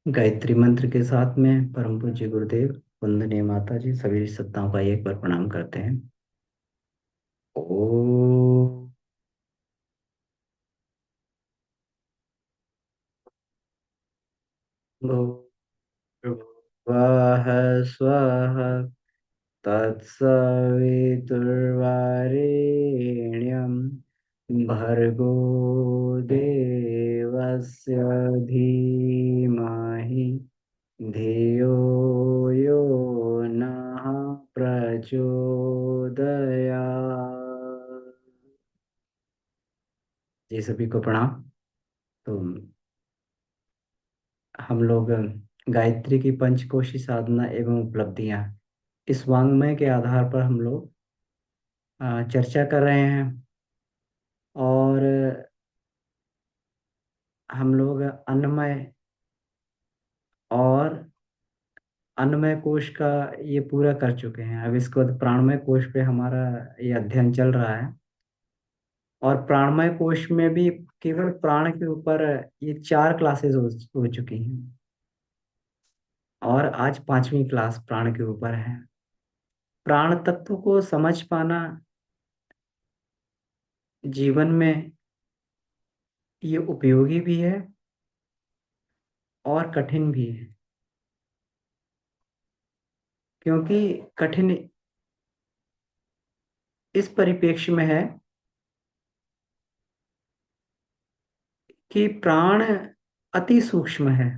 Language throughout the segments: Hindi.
गायत्री मंत्र के साथ में परम पूज्य गुरुदेव, वंदनीय माता जी, सभी सत्ताओं का एक बार प्रणाम करते हैं। ओ भूर्भुवः स्वः तत्सवितुर्वरेण्यं भर्गो देवस्य धीमहि धियो यो नः प्रचोदयात्। जी सभी को प्रणाम। तो हम लोग गायत्री की पंचकोशी साधना एवं उपलब्धियां, इस वांग्मय के आधार पर हम लोग चर्चा कर रहे हैं। और हम लोग और अन्नमय कोश का ये पूरा कर चुके हैं। अब इसके बाद प्राणमय कोश पे हमारा ये अध्ययन चल रहा है। और प्राणमय कोश में भी केवल प्राण के ऊपर ये 4 क्लासेस हो चुकी हैं, और आज 5वीं क्लास प्राण के ऊपर है। प्राण तत्व को समझ पाना जीवन में ये उपयोगी भी है और कठिन भी है। क्योंकि कठिन इस परिप्रेक्ष्य में है कि प्राण अति सूक्ष्म है,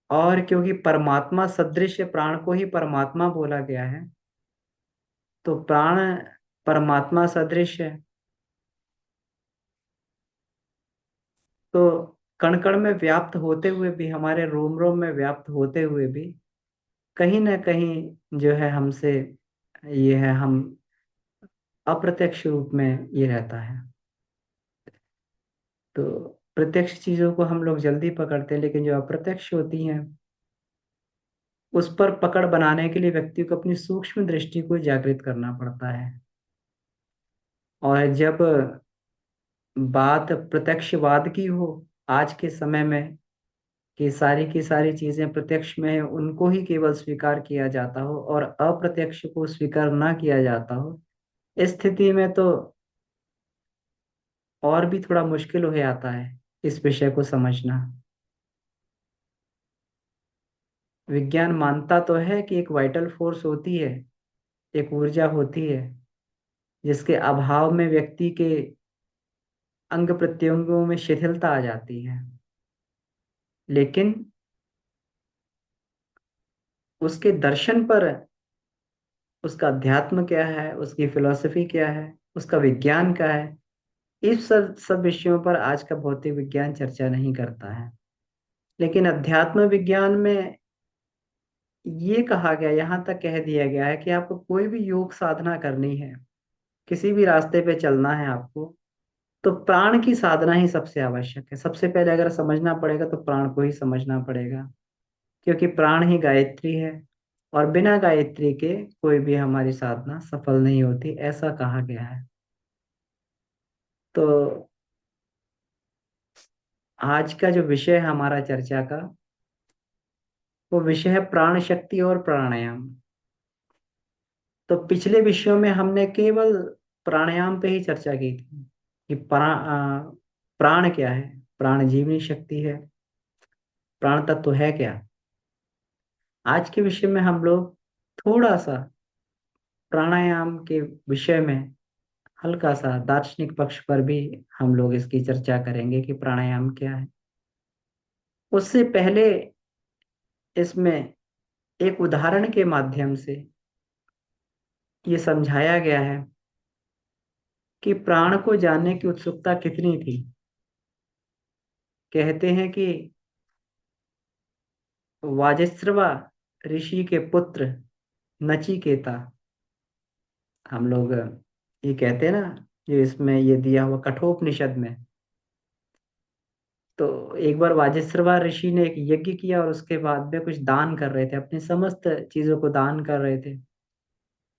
और क्योंकि परमात्मा सदृश प्राण को ही परमात्मा बोला गया है, तो प्राण परमात्मा सदृश है। तो कण कण में व्याप्त होते हुए भी, हमारे रोम रोम में व्याप्त होते हुए भी, कहीं ना कहीं जो है हमसे ये है, हम अप्रत्यक्ष रूप में ये रहता है। तो प्रत्यक्ष चीजों को हम लोग जल्दी पकड़ते हैं, लेकिन जो अप्रत्यक्ष होती हैं उस पर पकड़ बनाने के लिए व्यक्ति को अपनी सूक्ष्म दृष्टि को जागृत करना पड़ता है। और जब बात प्रत्यक्षवाद की हो आज के समय में, कि सारी की सारी चीजें प्रत्यक्ष में है, उनको ही केवल स्वीकार किया जाता हो और अप्रत्यक्ष को स्वीकार ना किया जाता हो, इस स्थिति में तो और भी थोड़ा मुश्किल हो जाता है इस विषय को समझना। विज्ञान मानता तो है कि एक वाइटल फोर्स होती है, एक ऊर्जा होती है, जिसके अभाव में व्यक्ति के अंग प्रत्यंगों में शिथिलता आ जाती है। लेकिन उसके दर्शन पर, उसका अध्यात्म क्या है, उसकी फिलॉसफी क्या है, उसका विज्ञान क्या है, इस सब सब विषयों पर आज का भौतिक विज्ञान चर्चा नहीं करता है। लेकिन अध्यात्म विज्ञान में ये कहा गया, यहाँ तक कह दिया गया है कि आपको कोई भी योग साधना करनी है, किसी भी रास्ते पे चलना है आपको, तो प्राण की साधना ही सबसे आवश्यक है। सबसे पहले अगर समझना पड़ेगा तो प्राण को ही समझना पड़ेगा, क्योंकि प्राण ही गायत्री है, और बिना गायत्री के कोई भी हमारी साधना सफल नहीं होती, ऐसा कहा गया है। तो आज का जो विषय है हमारा चर्चा का, वो विषय है प्राण शक्ति और प्राणायाम। तो पिछले विषयों में हमने केवल प्राणायाम पे ही चर्चा की थी कि प्राण क्या है, प्राण जीवनी शक्ति है, प्राण तत्व है क्या। आज के विषय में हम लोग थोड़ा सा प्राणायाम के विषय में, हल्का सा दार्शनिक पक्ष पर भी हम लोग इसकी चर्चा करेंगे कि प्राणायाम क्या है। उससे पहले इसमें एक उदाहरण के माध्यम से ये समझाया गया है कि प्राण को जानने की उत्सुकता कितनी थी। कहते हैं कि वाजिस्रवा ऋषि के पुत्र नचिकेता, हम लोग ये कहते हैं ना, जो इसमें ये दिया हुआ कठोपनिषद में, तो एक बार वाजिस्रवा ऋषि ने एक यज्ञ किया और उसके बाद में कुछ दान कर रहे थे, अपनी समस्त चीजों को दान कर रहे थे।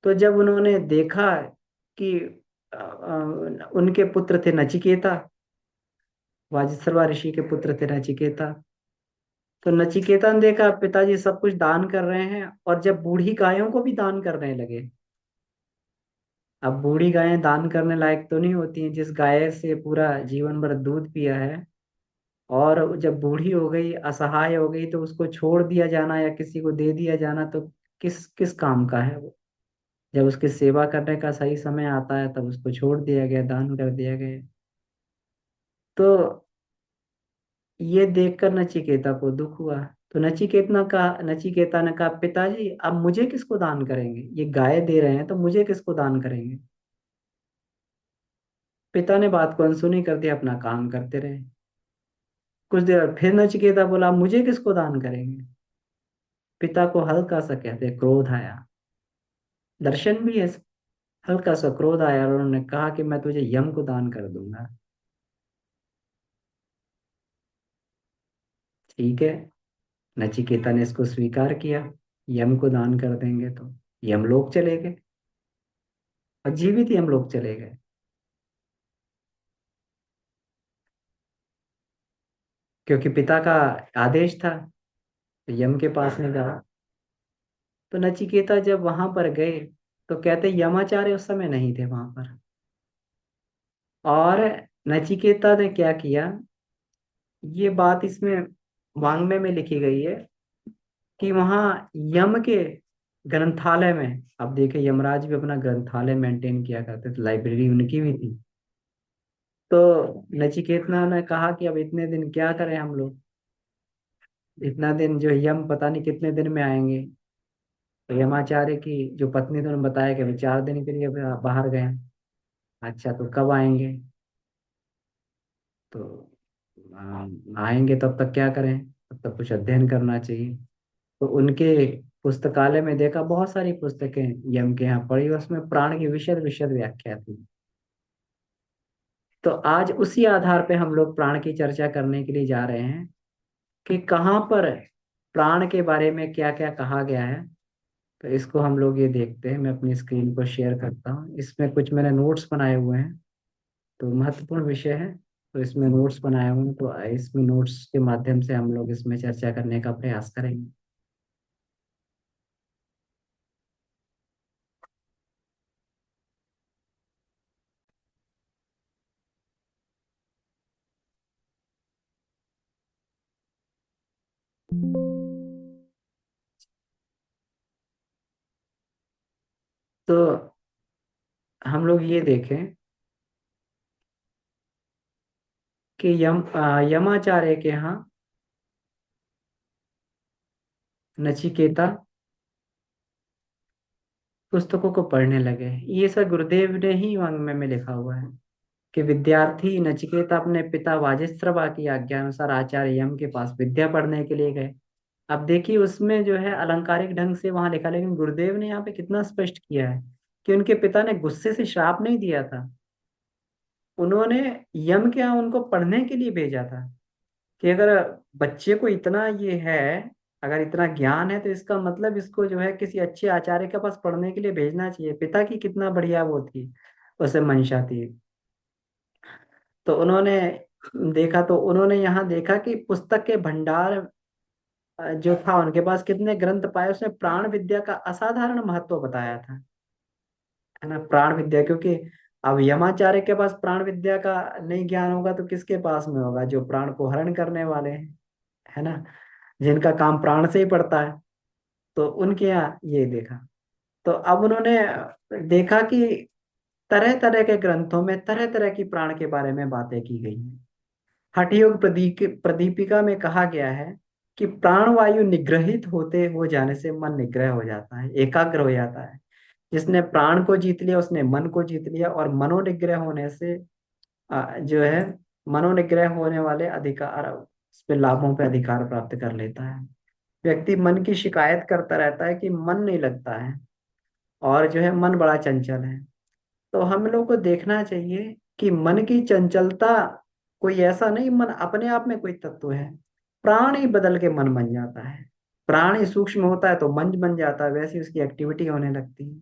तो जब उन्होंने देखा कि उनके पुत्र थे नचिकेता, वाजिस्रवा ऋषि के पुत्र थे नचिकेता। तो नचिकेता ने देखा पिताजी सब कुछ दान कर रहे हैं, और जब बूढ़ी गायों को भी दान करने लगे। अब बूढ़ी गायें दान करने लायक तो नहीं होती हैं, जिस गाय से पूरा जीवन भर दूध पिया है, और जब बूढ़ी हो गई, असहाय हो गई, तो उसको छोड़ दिया जाना या किसी को दे दिया जाना तो किस किस काम का है वो। जब उसकी सेवा करने का सही समय आता है, तब उसको छोड़ दिया गया, दान कर दिया गया। तो ये देखकर नचिकेता को दुख हुआ। तो नचिकेता ने कहा, पिताजी अब मुझे किसको दान करेंगे? ये गाय दे रहे हैं तो मुझे किसको दान करेंगे? पिता ने बात को अनसुनी कर दिया, अपना काम करते रहे। कुछ देर बाद फिर नचिकेता बोला, मुझे किसको दान करेंगे? पिता को हल्का सा कहते क्रोध आया, दर्शन भी है, हल्का सा क्रोध आया, और उन्होंने कहा कि मैं तुझे यम को दान कर दूंगा। ठीक है, नचिकेता ने इसको स्वीकार किया, यम को दान कर देंगे तो यमलोक चले गए, और जीवित यमलोक चले गए। क्योंकि पिता का आदेश था, तो यम के पास नहीं जाओ। तो नचिकेता जब वहां पर गए, तो कहते यमाचार्य उस समय नहीं थे वहां पर। और नचिकेता ने क्या किया, ये बात इसमें वांग्मय में लिखी गई है कि वहां यम के ग्रंथालय में, अब देखे यमराज भी अपना ग्रंथालय मेंटेन किया करते थे, लाइब्रेरी उनकी भी थी। तो नचिकेता ने कहा कि अब इतने दिन क्या करें हम लोग, इतना दिन जो यम पता नहीं कितने दिन में आएंगे। तो यमाचार्य की जो पत्नी थी, उन्होंने बताया कि अभी 4 दिन के लिए बाहर गए हैं। अच्छा, तो कब आएंगे? तो आएंगे तब तक क्या करें, तब तक कुछ अध्ययन करना चाहिए। तो उनके पुस्तकालय में देखा, बहुत सारी पुस्तकें यम के यहाँ पढ़ी, उसमें प्राण की विशद विशद व्याख्या थी। तो आज उसी आधार पे हम लोग प्राण की चर्चा करने के लिए जा रहे हैं कि कहाँ पर प्राण के बारे में क्या क्या कहा गया है। तो इसको हम लोग ये देखते हैं, मैं अपनी स्क्रीन को शेयर करता हूँ, इसमें कुछ मैंने नोट्स बनाए हुए हैं। तो महत्वपूर्ण विषय है, तो इसमें नोट्स बनाए हुए हैं, तो इसमें नोट्स के माध्यम से हम लोग इसमें चर्चा करने का प्रयास करेंगे। तो हम लोग ये देखें कि यमाचार्य के यहाँ नचिकेता पुस्तकों को पढ़ने लगे। ये सब गुरुदेव ने ही वांग्मय में लिखा हुआ है कि विद्यार्थी नचिकेता अपने पिता वाजिस्त्रवा की आज्ञा अनुसार आचार्य यम के पास विद्या पढ़ने के लिए गए। अब देखिए, उसमें जो है अलंकारिक ढंग से वहां लिखा, लेकिन गुरुदेव ने यहाँ पे कितना स्पष्ट किया है कि उनके पिता ने गुस्से से श्राप नहीं दिया था। उन्होंने यम के यहाँ उनको पढ़ने के लिए भेजा था कि अगर बच्चे को इतना ये है, अगर इतना ज्ञान है, तो इसका मतलब इसको जो है किसी अच्छे आचार्य के पास पढ़ने के लिए भेजना चाहिए। पिता की कितना बढ़िया वो थी, उसे मंशा थी। तो उन्होंने देखा, तो उन्होंने यहाँ देखा कि पुस्तक के भंडार जो था उनके पास, कितने ग्रंथ पाए, उसने प्राण विद्या का असाधारण महत्व बताया था, है ना। प्राण विद्या, क्योंकि अब यमाचार्य के पास प्राण विद्या का नहीं ज्ञान होगा तो किसके पास में होगा? जो प्राण को हरण करने वाले हैं, है ना, जिनका काम प्राण से ही पड़ता है। तो उनके यहाँ ये देखा। तो अब उन्होंने देखा कि तरह तरह के ग्रंथों में तरह तरह की प्राण के बारे में बातें की गई हैं। हठयोग प्रदीपिका में कहा गया है कि प्राण वायु निग्रहित होते हो जाने से मन निग्रह हो जाता है, एकाग्र हो जाता है। जिसने प्राण को जीत लिया, उसने मन को जीत लिया, और मनोनिग्रह होने से जो है, मनोनिग्रह होने वाले अधिकार, उस पे लाभों पे अधिकार प्राप्त कर लेता है। व्यक्ति मन की शिकायत करता रहता है कि मन नहीं लगता है, और जो है मन बड़ा चंचल है। तो हम लोग को देखना चाहिए कि मन की चंचलता कोई ऐसा नहीं, मन अपने आप में कोई तत्व है। प्राण ही बदल के मन बन जाता है। प्राण ही सूक्ष्म होता है तो मन बन जाता है, वैसी उसकी एक्टिविटी होने लगती है।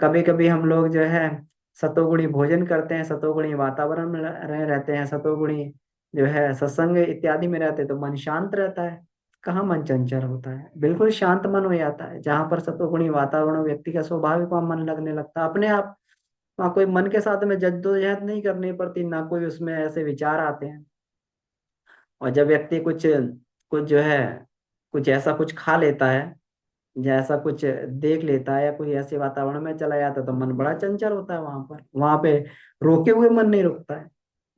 कभी कभी हम लोग जो है सतोगुणी भोजन करते हैं, सतोगुणी वातावरण में रहते हैं, सतोगुणी जो है सत्संग इत्यादि में रहते तो मन शांत रहता है। कहाँ मन चंचल होता है, बिल्कुल शांत मन हो जाता है। जहां पर सतोगुणी वातावरण हो, व्यक्ति का स्वाभाविक वहाँ मन लगने लगता है अपने आप। वहाँ कोई मन के साथ में जद्दोजहद नहीं करनी पड़ती, ना कोई उसमें ऐसे विचार आते हैं। और जब व्यक्ति कुछ कुछ जो है कुछ ऐसा कुछ खा लेता है, जैसा कुछ देख लेता है, या कोई ऐसे वातावरण में चला जाता है, तो मन बड़ा चंचल होता है। वहां पे रोके हुए मन नहीं रुकता है।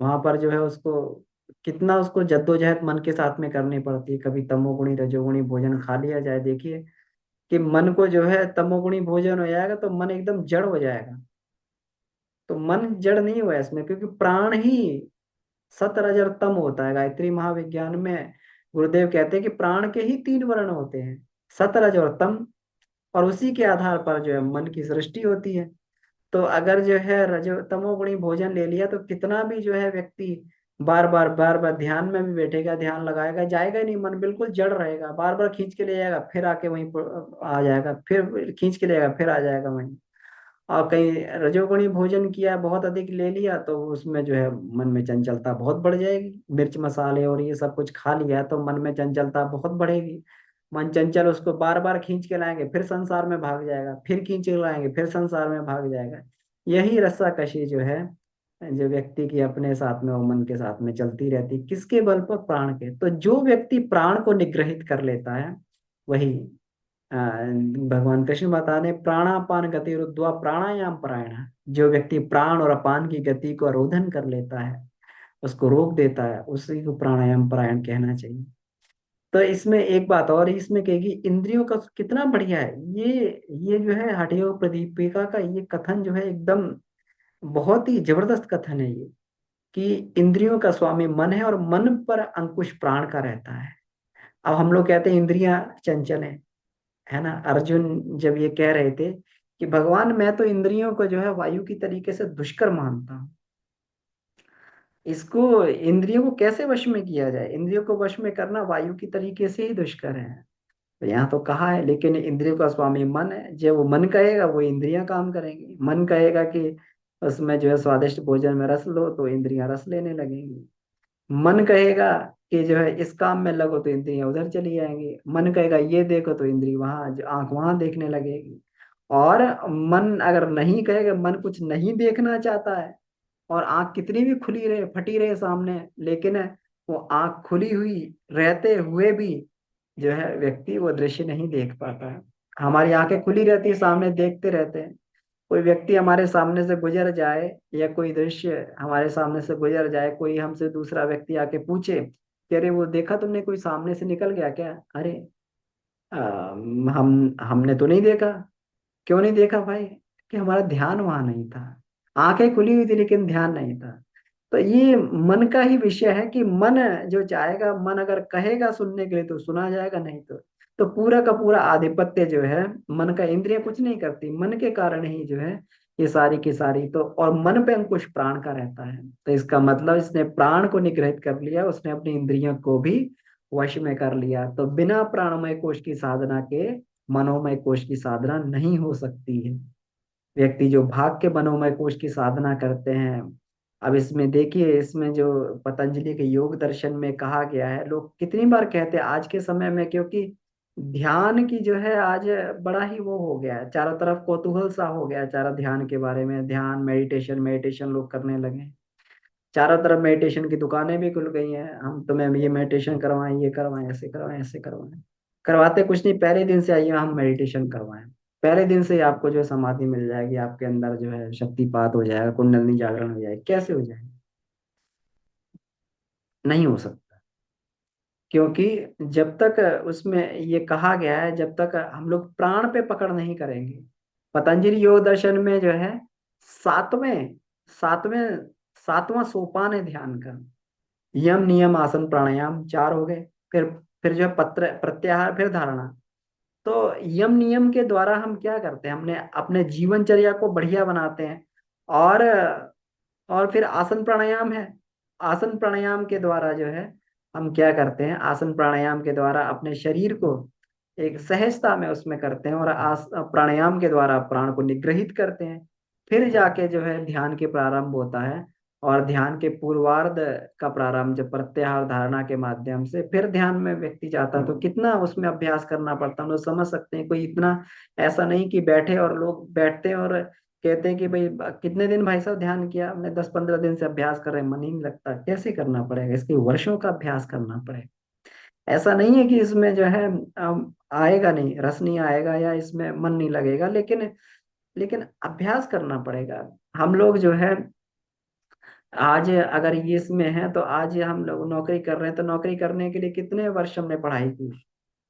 वहां पर जो है उसको कितना उसको जद्दोजहद मन के साथ में करनी पड़ती है। कभी तमोगुणी रजोगुणी भोजन खा लिया जाए, देखिए कि मन को जो है तमोगुणी भोजन हो जाएगा तो मन एकदम जड़ हो जाएगा। तो मन जड़ नहीं हुआ इसमें, क्योंकि प्राण ही सत रज और तम होता है। गायत्री महाविज्ञान में गुरुदेव कहते हैं कि प्राण के ही तीन वर्ण होते हैं, सत रज और तम। और उसी के आधार पर जो है मन की सृष्टि होती है। तो अगर जो है रजो तमोगुणी भोजन ले लिया तो कितना भी जो है व्यक्ति बार बार ध्यान में भी बैठेगा, ध्यान लगाएगा, जाएगा ही नहीं, मन बिल्कुल जड़ रहेगा। बार बार खींच के ले जाएगा, फिर आके वहीं पर आ जाएगा, फिर खींच के ले जाएगा, फिर आ जाएगा वहीं। और कहीं रजोगुणी भोजन किया, बहुत अधिक ले लिया, तो उसमें जो है मन में चंचलता बहुत बढ़ जाएगी। मिर्च मसाले और ये सब कुछ खा लिया तो मन में चंचलता बहुत बढ़ेगी। मन चंचल, उसको बार बार खींच के लाएंगे, फिर संसार में भाग जाएगा, फिर खींच के लाएंगे, फिर संसार में भाग जाएगा। यही रस्साकशी जो है, जो व्यक्ति की अपने साथ में और मन के साथ में चलती रहती, किसके बल पर? प्राण के। तो जो व्यक्ति प्राण को निग्रहित कर लेता है, वही भगवान कृष्ण बता रहे, प्राणापान गति रुद्ध्वा प्राणायाम परायण। जो व्यक्ति प्राण और अपान की गति को रोधन कर लेता है, उसको रोक देता है, उसी को प्राणायाम परायण कहना चाहिए। तो इसमें एक बात और इसमें कहेगी, इंद्रियों का कितना बढ़िया है ये जो है हठयोग प्रदीपिका का ये कथन जो है एकदम बहुत ही जबरदस्त कथन है ये। कि इंद्रियों का स्वामी मन है और मन पर अंकुश प्राण का रहता है। अब हम लोग कहते हैं इंद्रियां चंचल हैं, है ना। अर्जुन जब ये कह रहे थे कि भगवान मैं तो इंद्रियों को जो है वायु की तरीके से दुष्कर मानता हूँ, इसको इंद्रियों को कैसे वश में किया जाए? इंद्रियों को वश में करना वायु की तरीके से ही दुष्कर है। तो यहाँ तो कहा है, लेकिन इंद्रियों का स्वामी मन है। जब वो मन कहेगा वो इंद्रियां काम करेंगी। मन कहेगा कि उसमें जो है स्वादिष्ट भोजन में रस लो, तो इंद्रियां रस लेने लगेंगी। मन कहेगा कि जो है इस काम में लगो, तो इंद्रियां उधर चली जाएंगी। मन कहेगा ये देखो, तो इंद्री वहां, जो आंख वहां देखने लगेगी। और मन अगर नहीं कहेगा, मन कुछ नहीं देखना चाहता है, और आंख कितनी भी खुली रहे, फटी रहे सामने, लेकिन वो आंख खुली हुई रहते हुए भी जो है व्यक्ति वो दृश्य नहीं देख पाता है। हमारी आंखें खुली रहती है, सामने देखते रहते हैं। कोई व्यक्ति हमारे सामने से गुजर जाए, या कोई दृश्य हमारे सामने से गुजर जाए, कोई हमसे दूसरा व्यक्ति आके पूछे कि अरे वो देखा तुमने, कोई सामने से निकल गया क्या? अरे हमने तो नहीं देखा। क्यों नहीं देखा भाई? कि हमारा ध्यान वहां नहीं था। आंखें खुली हुई थी लेकिन ध्यान नहीं था। तो ये मन का ही विषय है कि मन जो चाहेगा, मन अगर कहेगा सुनने के लिए तो सुना जाएगा, नहीं तो पूरा का पूरा आधिपत्य जो है मन का। इंद्रियां कुछ नहीं करती, मन के कारण ही जो है ये सारी की सारी। तो और मन पे अंकुश प्राण का रहता है। तो इसका मतलब इसने प्राण को निग्रहित कर लिया, उसने अपनी इंद्रियों को भी वश में कर लिया। तो बिना प्राणमय कोश की साधना के मनोमय कोश की साधना नहीं हो सकती है। व्यक्ति जो भाग के मनोमय कोश की साधना करते हैं, अब इसमें देखिए, इसमें जो पतंजलि के योग दर्शन में कहा गया है, लोग कितनी बार कहते हैं आज के समय में, क्योंकि ध्यान की जो है आज बड़ा ही वो हो गया है, चारों तरफ कौतूहल सा हो गया है। चारों ध्यान के बारे में, ध्यान मेडिटेशन मेडिटेशन लोग करने लगे हैं। चारों तरफ मेडिटेशन की दुकानें भी खुल गई हैं, हम तुम्हें ये मेडिटेशन करवाएं, ये करवाएं, ऐसे करवाएं, ऐसे करवाएं। करवाते कुछ नहीं, पहले दिन से आइए हम मेडिटेशन करवाएं। पहले दिन से ही आपको जो है समाधि मिल जाएगी, आपके अंदर जो है शक्तिपात हो जाएगा, कुंडलिनी जागरण हो जाएगी। कैसे हो जाएगी? नहीं हो सकता। क्योंकि जब तक उसमें ये कहा गया है, जब तक हम लोग प्राण पे पकड़ नहीं करेंगे। पतंजलि योग दर्शन में जो है सातवें सातवें सातवां सोपान है ध्यान का। यम नियम आसन प्राणायाम चार हो गए। फिर जो है पत्र प्रत्याहार, फिर धारणा। तो यम नियम के द्वारा हम क्या करते हैं? हमने अपने जीवनचर्या को बढ़िया बनाते हैं। और और फिर आसन प्राणायाम है। आसन प्राणायाम के द्वारा जो है हम क्या करते हैं? आसन प्राणायाम के द्वारा अपने शरीर को एक सहजता में उसमें करते हैं, और प्राणायाम के द्वारा प्राण को निग्रहित करते हैं। फिर जाके जो है ध्यान के प्रारंभ होता है। और ध्यान के पूर्वार्ध का प्रारंभ जब प्रत्याहार धारणा के माध्यम से फिर ध्यान में व्यक्ति जाता है, तो कितना उसमें अभ्यास करना पड़ता है, हम लोग समझ सकते हैं। कोई इतना ऐसा नहीं कि बैठे और लोग बैठते हैं और कहते हैं कि भाई कितने दिन भाई साहब ध्यान किया, हमने 10-15 दिन से अभ्यास कर रहे हैं, मन ही नहीं लगता। कैसे करना पड़ेगा, इसके वर्षों का अभ्यास करना पड़ेगा। ऐसा नहीं है कि इसमें जो है आएगा नहीं, रस नहीं आएगा या इसमें मन नहीं लगेगा, लेकिन अभ्यास करना पड़ेगा। हम लोग जो है आज अगर ये इसमें है तो आज हम लोग नौकरी कर रहे हैं, तो नौकरी करने के लिए कितने वर्ष हमने पढ़ाई की।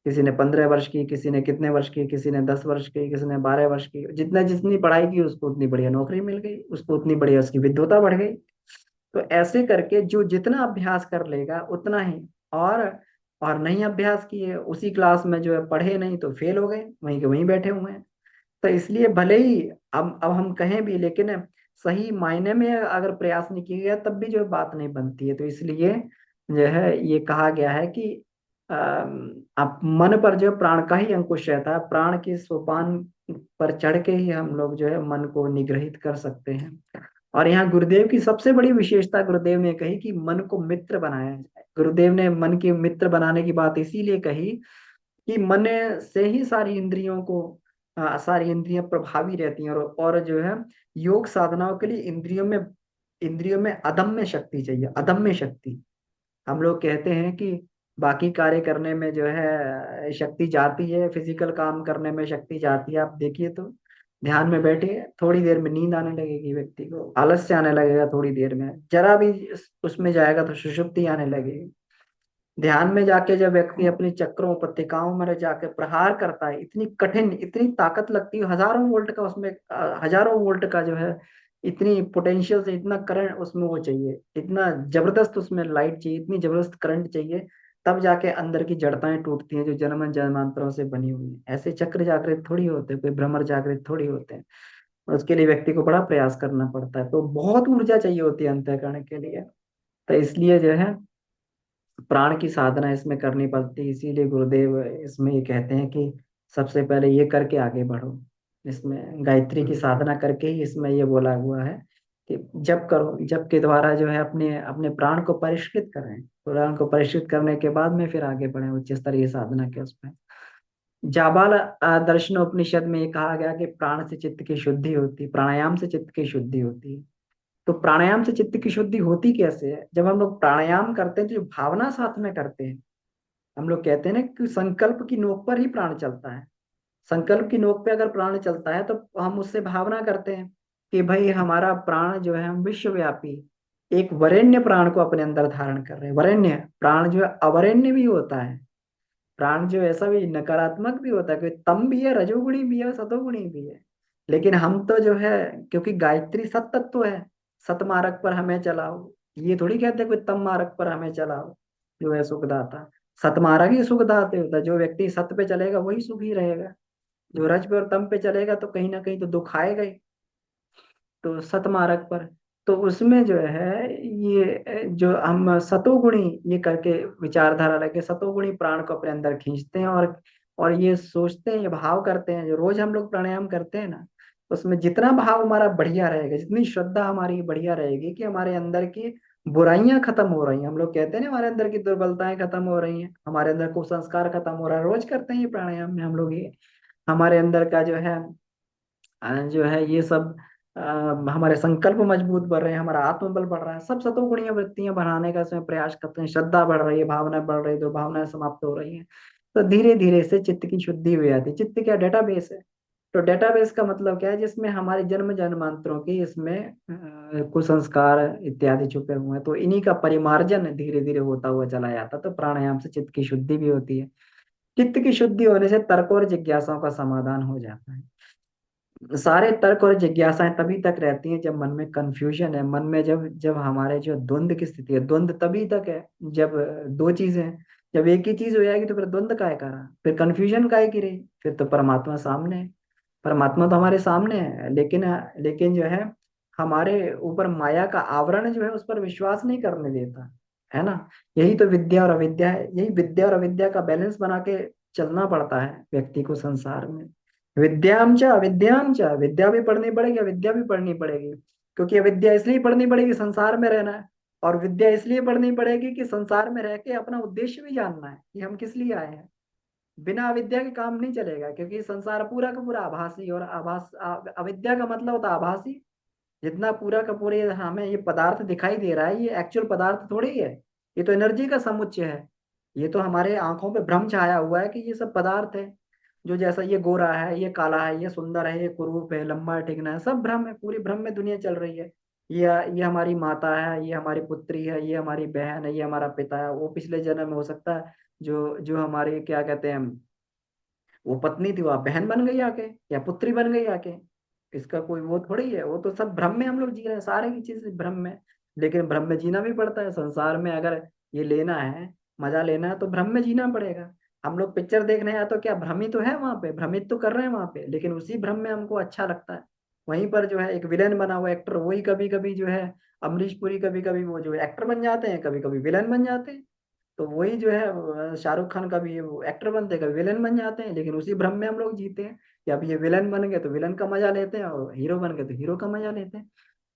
किसी ने 15 वर्ष की, किसी ने कितने वर्ष की, किसी ने 10 वर्ष की, किसी ने 12 वर्ष की। जितना जितनी पढ़ाई की उसको उतनी बढ़िया नौकरी मिल गई, उसको उतनी बढ़िया उसकी विद्वता बढ़ गई। तो ऐसे करके जो जितना अभ्यास कर लेगा उतना ही। और और नहीं अभ्यास किए, उसी क्लास में जो है पढ़े नहीं तो फेल हो गए, वहीं के वहीं बैठे हुए हैं। तो इसलिए भले ही अब हम कहें भी, लेकिन सही मायने में अगर प्रयास नहीं किया गया तब भी जो है बात नहीं बनती है। तो इसलिए जो है ये कहा गया है कि आप मन पर जो है प्राण का ही अंकुश रहता है, प्राण के सोपान पर चढ़ के ही हम लोग जो है मन को निग्रहित कर सकते हैं। और यहाँ गुरुदेव की सबसे बड़ी विशेषता गुरुदेव ने कही कि मन को मित्र बनाया जाए। गुरुदेव ने मन के मित्र बनाने की बात इसीलिए कही कि मन से ही सारी इंद्रियों को सारी इंद्रियां प्रभावी रहती हैं। और जो है योग साधनाओं के लिए इंद्रियों में अदम्य शक्ति चाहिए, अदम्य शक्ति। हम लोग कहते हैं कि बाकी कार्य करने में जो है शक्ति जाती है, फिजिकल काम करने में शक्ति जाती है। आप देखिए तो ध्यान में बैठे थोड़ी देर में नींद आने लगेगी, व्यक्ति को आलस्य आने लगेगा, थोड़ी देर में जरा भी उसमें जाएगा तो सुषुप्ति आने लगेगी। ध्यान में जाके जब व्यक्ति अपनी चक्रों पट्टिकाओं में जाके प्रहार करता है, इतनी कठिन, इतनी ताकत लगती है, हजारों वोल्ट का उसमें हजारों वोल्ट का जो है इतनी पोटेंशियल से इतना करंट उसमें वो चाहिए, इतना जबरदस्त उसमें लाइट चाहिए, इतनी जबरदस्त करंट चाहिए, तब जाके अंदर की जड़ताएं टूटती हैं जो जन्म जन्मांतरों से बनी हुई हैं। ऐसे चक्र जागृत थोड़ी होते, कोई भ्रमर जागृत थोड़ी होते हैं। उसके लिए व्यक्ति को बड़ा प्रयास करना पड़ता है, तो बहुत ऊर्जा चाहिए होती है अंतःकरण के लिए। तो इसलिए जो है प्राण की साधना इसमें करनी पड़ती है। इसीलिए गुरुदेव इसमें ये कहते हैं कि सबसे पहले ये करके आगे बढ़ो। इसमें गायत्री की साधना करके ही इसमें ये बोला हुआ है कि जप करो, जप के द्वारा जो है अपने अपने प्राण को परिष्कृत करें, प्राण को परिष्कृत करने के बाद में फिर आगे बढ़े उच्च स्तरीय साधना के उसमें। जाबाल दर्शनोपनिषद में ये कहा गया कि प्राण से चित्त की शुद्धि होती, प्राणायाम से चित्त की शुद्धि होती है। तो प्राणायाम से चित्त की शुद्धि होती कैसे है? जब हम लोग प्राणायाम करते हैं तो जो भावना साथ में करते हैं, हम लोग कहते हैं ना कि संकल्प की नोक पर ही प्राण चलता है। संकल्प की नोक पे अगर प्राण चलता है तो हम उससे भावना करते हैं कि भाई हमारा प्राण जो है, हम विश्वव्यापी एक वरेण्य प्राण को अपने अंदर धारण कर रहे हैं। वरेण्य प्राण जो है अवरेण्य भी होता है। प्राण जो ऐसा भी नकारात्मक भी होता है, कोई तम भी है, रजोगुणी भी है, सतोगुणी भी है। लेकिन हम तो जो है, क्योंकि गायत्री सत तत्व है, सत मार्ग पर हमें चलाओ, ये थोड़ी कहते कोई तम मार्ग पर हमें चलाओ जो है सुखदाता। सत मार्ग ही सुखदाते होता है। जो व्यक्ति सत पे चलेगा वही सुखी रहेगा, जो रज पे और तम पे चलेगा तो कहीं ना कहीं तो दुख आएगा ही। तो सतमार्ग पर, तो उसमें जो है ये जो हम सतोगुणी ये करके विचारधारा लगे, सतोगुणी प्राण को अपने अंदर खींचते हैं और ये सोचते हैं, ये भाव करते हैं। जो रोज हम लोग प्राणायाम करते हैं ना, उसमें जितना भाव हमारा बढ़िया रहेगा, जितनी श्रद्धा हमारी बढ़िया रहेगी कि हमारे अंदर की बुराइयां खत्म हो रही हैं। हम लोग कहते हैं ना हमारे अंदर की दुर्बलताएं खत्म हो रही हैं, हमारे अंदर कुसंस्कार खत्म हो रहा है। रोज करते हैं ये प्राणायाम में हम लोग ये, हमारे अंदर का जो है ये सब हमारे संकल्प मजबूत बढ़ रहे हैं, हमारा आत्मबल बढ़ रहा है। सब सतोगुणीय वृत्तियां बढ़ाने का इसमें प्रयास करते हैं। श्रद्धा बढ़ रही है, भावना बढ़ रही है, तो भावनाएं समाप्त हो रही हैं। तो धीरे धीरे से चित्त की शुद्धि हो जाती है। चित्त क्या डेटाबेस है। तो डेटाबेस का मतलब क्या है? जिसमें हमारे जन्म जन्मांतरों की इसमें कुसंस्कार इत्यादि छुपे हुए हैं। तो इन्हीं का परिमार्जन धीरे धीरे होता हुआ चला जाता है। तो प्राणायाम से चित्त की शुद्धि भी होती है। चित्त की शुद्धि होने से तर्क और जिज्ञासाओं का समाधान हो जाता है। सारे तर्क और जिज्ञासाएं तभी तक रहती हैं जब मन में कंफ्यूजन है। मन में जब जब हमारे जो द्वंद की स्थिति है, द्वंद तभी तक है जब दो चीजें हैं। जब एक ही चीज हो जाएगी तो फिर द्वंद काय का रहा, फिर कंफ्यूजन काय की रही, फिर तो परमात्मा सामने है। परमात्मा तो हमारे सामने है, लेकिन जो है हमारे ऊपर माया का आवरण जो है उस पर विश्वास नहीं करने देता है ना। यही तो विद्या और अविद्या है। यही विद्या और अविद्या का बैलेंस बना के चलना पड़ता है व्यक्ति को संसार में। विद्याम च अविद्याम च, विद्या भी पढ़नी पड़ेगी, अविद्या भी पढ़नी पड़ेगी। क्योंकि अविद्या इसलिए पढ़नी पड़ेगी, संसार में रहना है। और विद्या इसलिए पढ़नी पड़ेगी कि संसार में रह के अपना उद्देश्य भी जानना है कि हम किस लिए आए हैं। बिना अविद्या के काम नहीं चलेगा, क्योंकि संसार पूरा का पूरा आभासी, और अविद्या का मतलब होता है आभासी। जितना पूरा का पूरे हमें ये पदार्थ दिखाई दे रहा है, ये एक्चुअल पदार्थ थोड़ी ही है। ये तो एनर्जी का समुच्चय है। ये तो हमारे आंखों पे भ्रम छाया हुआ है कि ये सब पदार्थ है। जो जैसा ये गोरा है, ये काला है, ये सुंदर है, ये कुरूप है, लंबा है, टिकना है, सब भ्रम है। पूरी भ्रम में दुनिया चल रही है। ये हमारी माता है, ये हमारी पुत्री है, ये हमारी बहन है, ये हमारा पिता है। वो पिछले जन्म में हो सकता है जो जो हमारी क्या कहते हैं, वो पत्नी थी, वो बहन बन गई आके, या पुत्री बन गई आके। इसका कोई वो थोड़ी है। वो तो सब भ्रम में हम लोग जी रहे हैं, सारे की चीज भ्रम में। लेकिन भ्रम में जीना भी पड़ता है संसार में। अगर ये लेना है, मजा लेना है, तो भ्रम में जीना पड़ेगा। हम लोग पिक्चर देख रहे हैं तो क्या भ्रमित तो है वहां पे, भ्रमित तो कर रहे हैं वहां पे, लेकिन उसी भ्रम में हमको अच्छा लगता है। वहीं पर जो है एक विलेन बना हुआ एक्टर, वही कभी कभी जो है अमरीश पुरी कभी कभी वो जो एक्टर बन जाते हैं, कभी कभी विलेन बन जाते हैं। तो वही जो है शाहरुख खान का भी वो एक्टर बनते हैं, कभी विलन बन जाते हैं, लेकिन उसी भ्रम में हम लोग जीते हैं कि अब ये विलन बन गए तो विलन का मजा लेते हैं, और हीरो बन गए तो हीरो का मजा लेते हैं।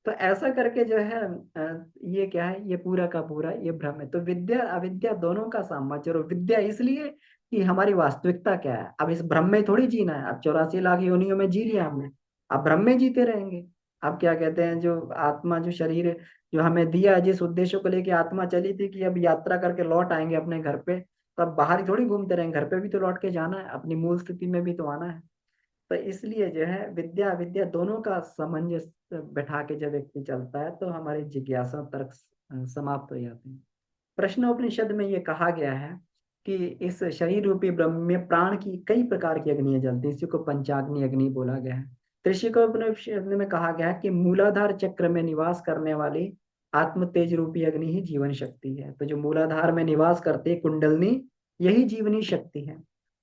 तो ऐसा करके जो है ये क्या है, ये पूरा का पूरा ये भ्रम है। तो विद्या अविद्या दोनों का साम्राज्य। और विद्या इसलिए कि हमारी वास्तविकता क्या है, अब इस भ्रम में थोड़ी जीना है। अब 84 लाख योनियों में जी लिया हमने, अब भ्रम में जीते रहेंगे। अब क्या कहते हैं, जो आत्मा, जो शरीर जो हमें दिया है, जिस उद्देश्य को लेके आत्मा चली थी कि अब यात्रा करके लौट आएंगे अपने घर पे, तो अब बाहर ही थोड़ी घूमते रहेंगे, घर पे भी तो लौट के जाना है, अपनी मूल स्थिति में भी तो आना है। तो इसलिए जो है विद्या अविद्या दोनों का सामंजस्य बैठा के जब व्यक्ति चलता है, तो हमारी जिज्ञासा तर्क समाप्त हो जाते हैं। प्रश्नोपनिषद में ये कहा गया है कि इस शरीर रूपी ब्रह्म में प्राण की कई प्रकार की अग्नियां जलती हैं। इसी को पंचाग्नि अग्नि बोला गया है। त्रिशिकोपनिषद में कहा गया है कि मूलाधार चक्र में निवास करने वाली आत्म तेज रूपी अग्नि ही जीवन शक्ति है। तो जो मूलाधार में निवास करती है कुंडलनी, यही जीवनी शक्ति है।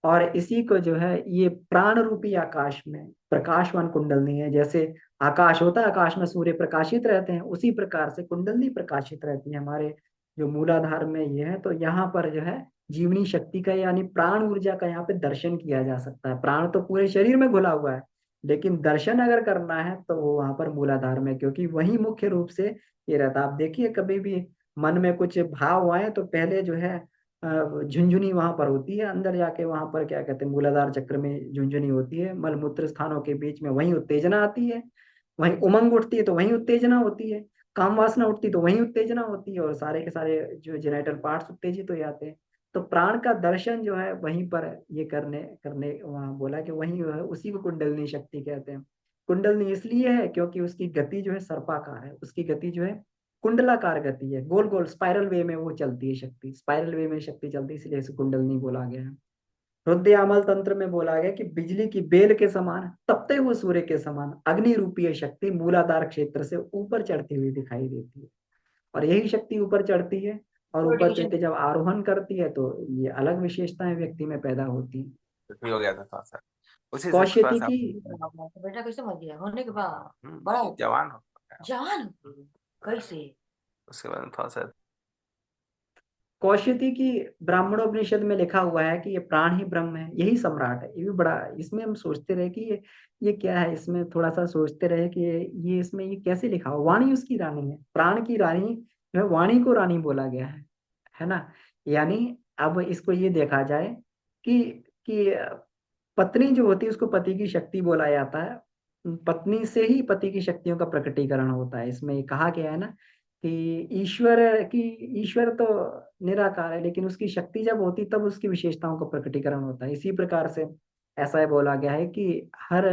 और इसी को जो है ये प्राण रूपी आकाश में प्रकाशवान कुंडलनी है। जैसे आकाश होता है, आकाश में सूर्य प्रकाशित रहते हैं, उसी प्रकार से कुंडलनी प्रकाशित रहती है हमारे जो मूलाधार में ये है। तो यहाँ पर जो है जीवनी शक्ति का यानी प्राण ऊर्जा का यहाँ पे दर्शन किया जा सकता है। प्राण तो पूरे शरीर में घुला हुआ है, लेकिन दर्शन अगर करना है तो वो वहां पर मूलाधार में, क्योंकि वही मुख्य रूप से ये रहता है। आप देखिए कभी भी मन में कुछ भाव आए तो पहले जो है झुंझुनी वहां पर होती है, अंदर जाके वहां पर क्या कहते हैं मूलाधार चक्र में झुंझुनी होती है, मलमूत्र स्थानों के बीच में वही उत्तेजना आती है। वहीं उमंग उठती है तो वहीं उत्तेजना होती है, काम वासना उठती तो वहीं उत्तेजना होती है, और सारे के सारे जो जेनेटल पार्ट्स उत्तेजित हो जाते हैं। तो प्राण का दर्शन जो है वहीं पर ये करने करने वहां बोला कि वहीं जो है उसी को कुंडलनी शक्ति कहते हैं। कुंडलनी इसलिए है क्योंकि उसकी गति जो है सर्पाकार है, उसकी गति जो है कुंडलाकार गति है, गोल गोल स्पाइरल वे में वो चलती है शक्ति, स्पाइरल वे में शक्ति चलती है, इसलिए इसे कुंडलनी बोला गया है। रुद्रयामल तंत्र में बोला गया कि बिजली की बेल के समान, तपते हुए सूर्य के समान अग्नि रूपीय शक्ति मूलाधार क्षेत्र से ऊपर चढ़ती हुई दिखाई देती है। और यही शक्ति ऊपर चढ़ती है, और ऊपर चढ़ के जब आरोहण करती है तो ये अलग विशेषताएं व्यक्ति में पैदा होती हैं। भी हो गया था थोड़ा सा, उसी से थोड़ा कौशिकी सा। की बेटा कैसे मर गया होने के बाद बड़ा जवान हो गया। जवान कैसे। उसके बाद थोड़ा सा। कौशिकी की ब्राह्मणोपनिषद में लिखा हुआ है कि ये प्राण ही ब्रह्म है, यही सम्राट है। ये भी बड़ा, इसमें हम सोचते रहे कि ये क्या है, इसमें थोड़ा सा सोचते रहे कि ये इसमें ये कैसे लिखा हुआ। वाणी उसकी रानी है, प्राण की रानी जो है, वाणी को रानी बोला गया है ना। यानी अब इसको ये देखा जाए कि पत्नी जो होती है उसको पति की शक्ति बोला जाता है। पत्नी से ही पति की शक्तियों का प्रकटीकरण होता है। इसमें ये कहा गया है ना कि ईश्वर की ईश्वर तो निराकार है, लेकिन उसकी शक्ति जब होती तब उसकी विशेषताओं का प्रकटीकरण होता है। इसी प्रकार से ऐसा ही बोला गया है कि हर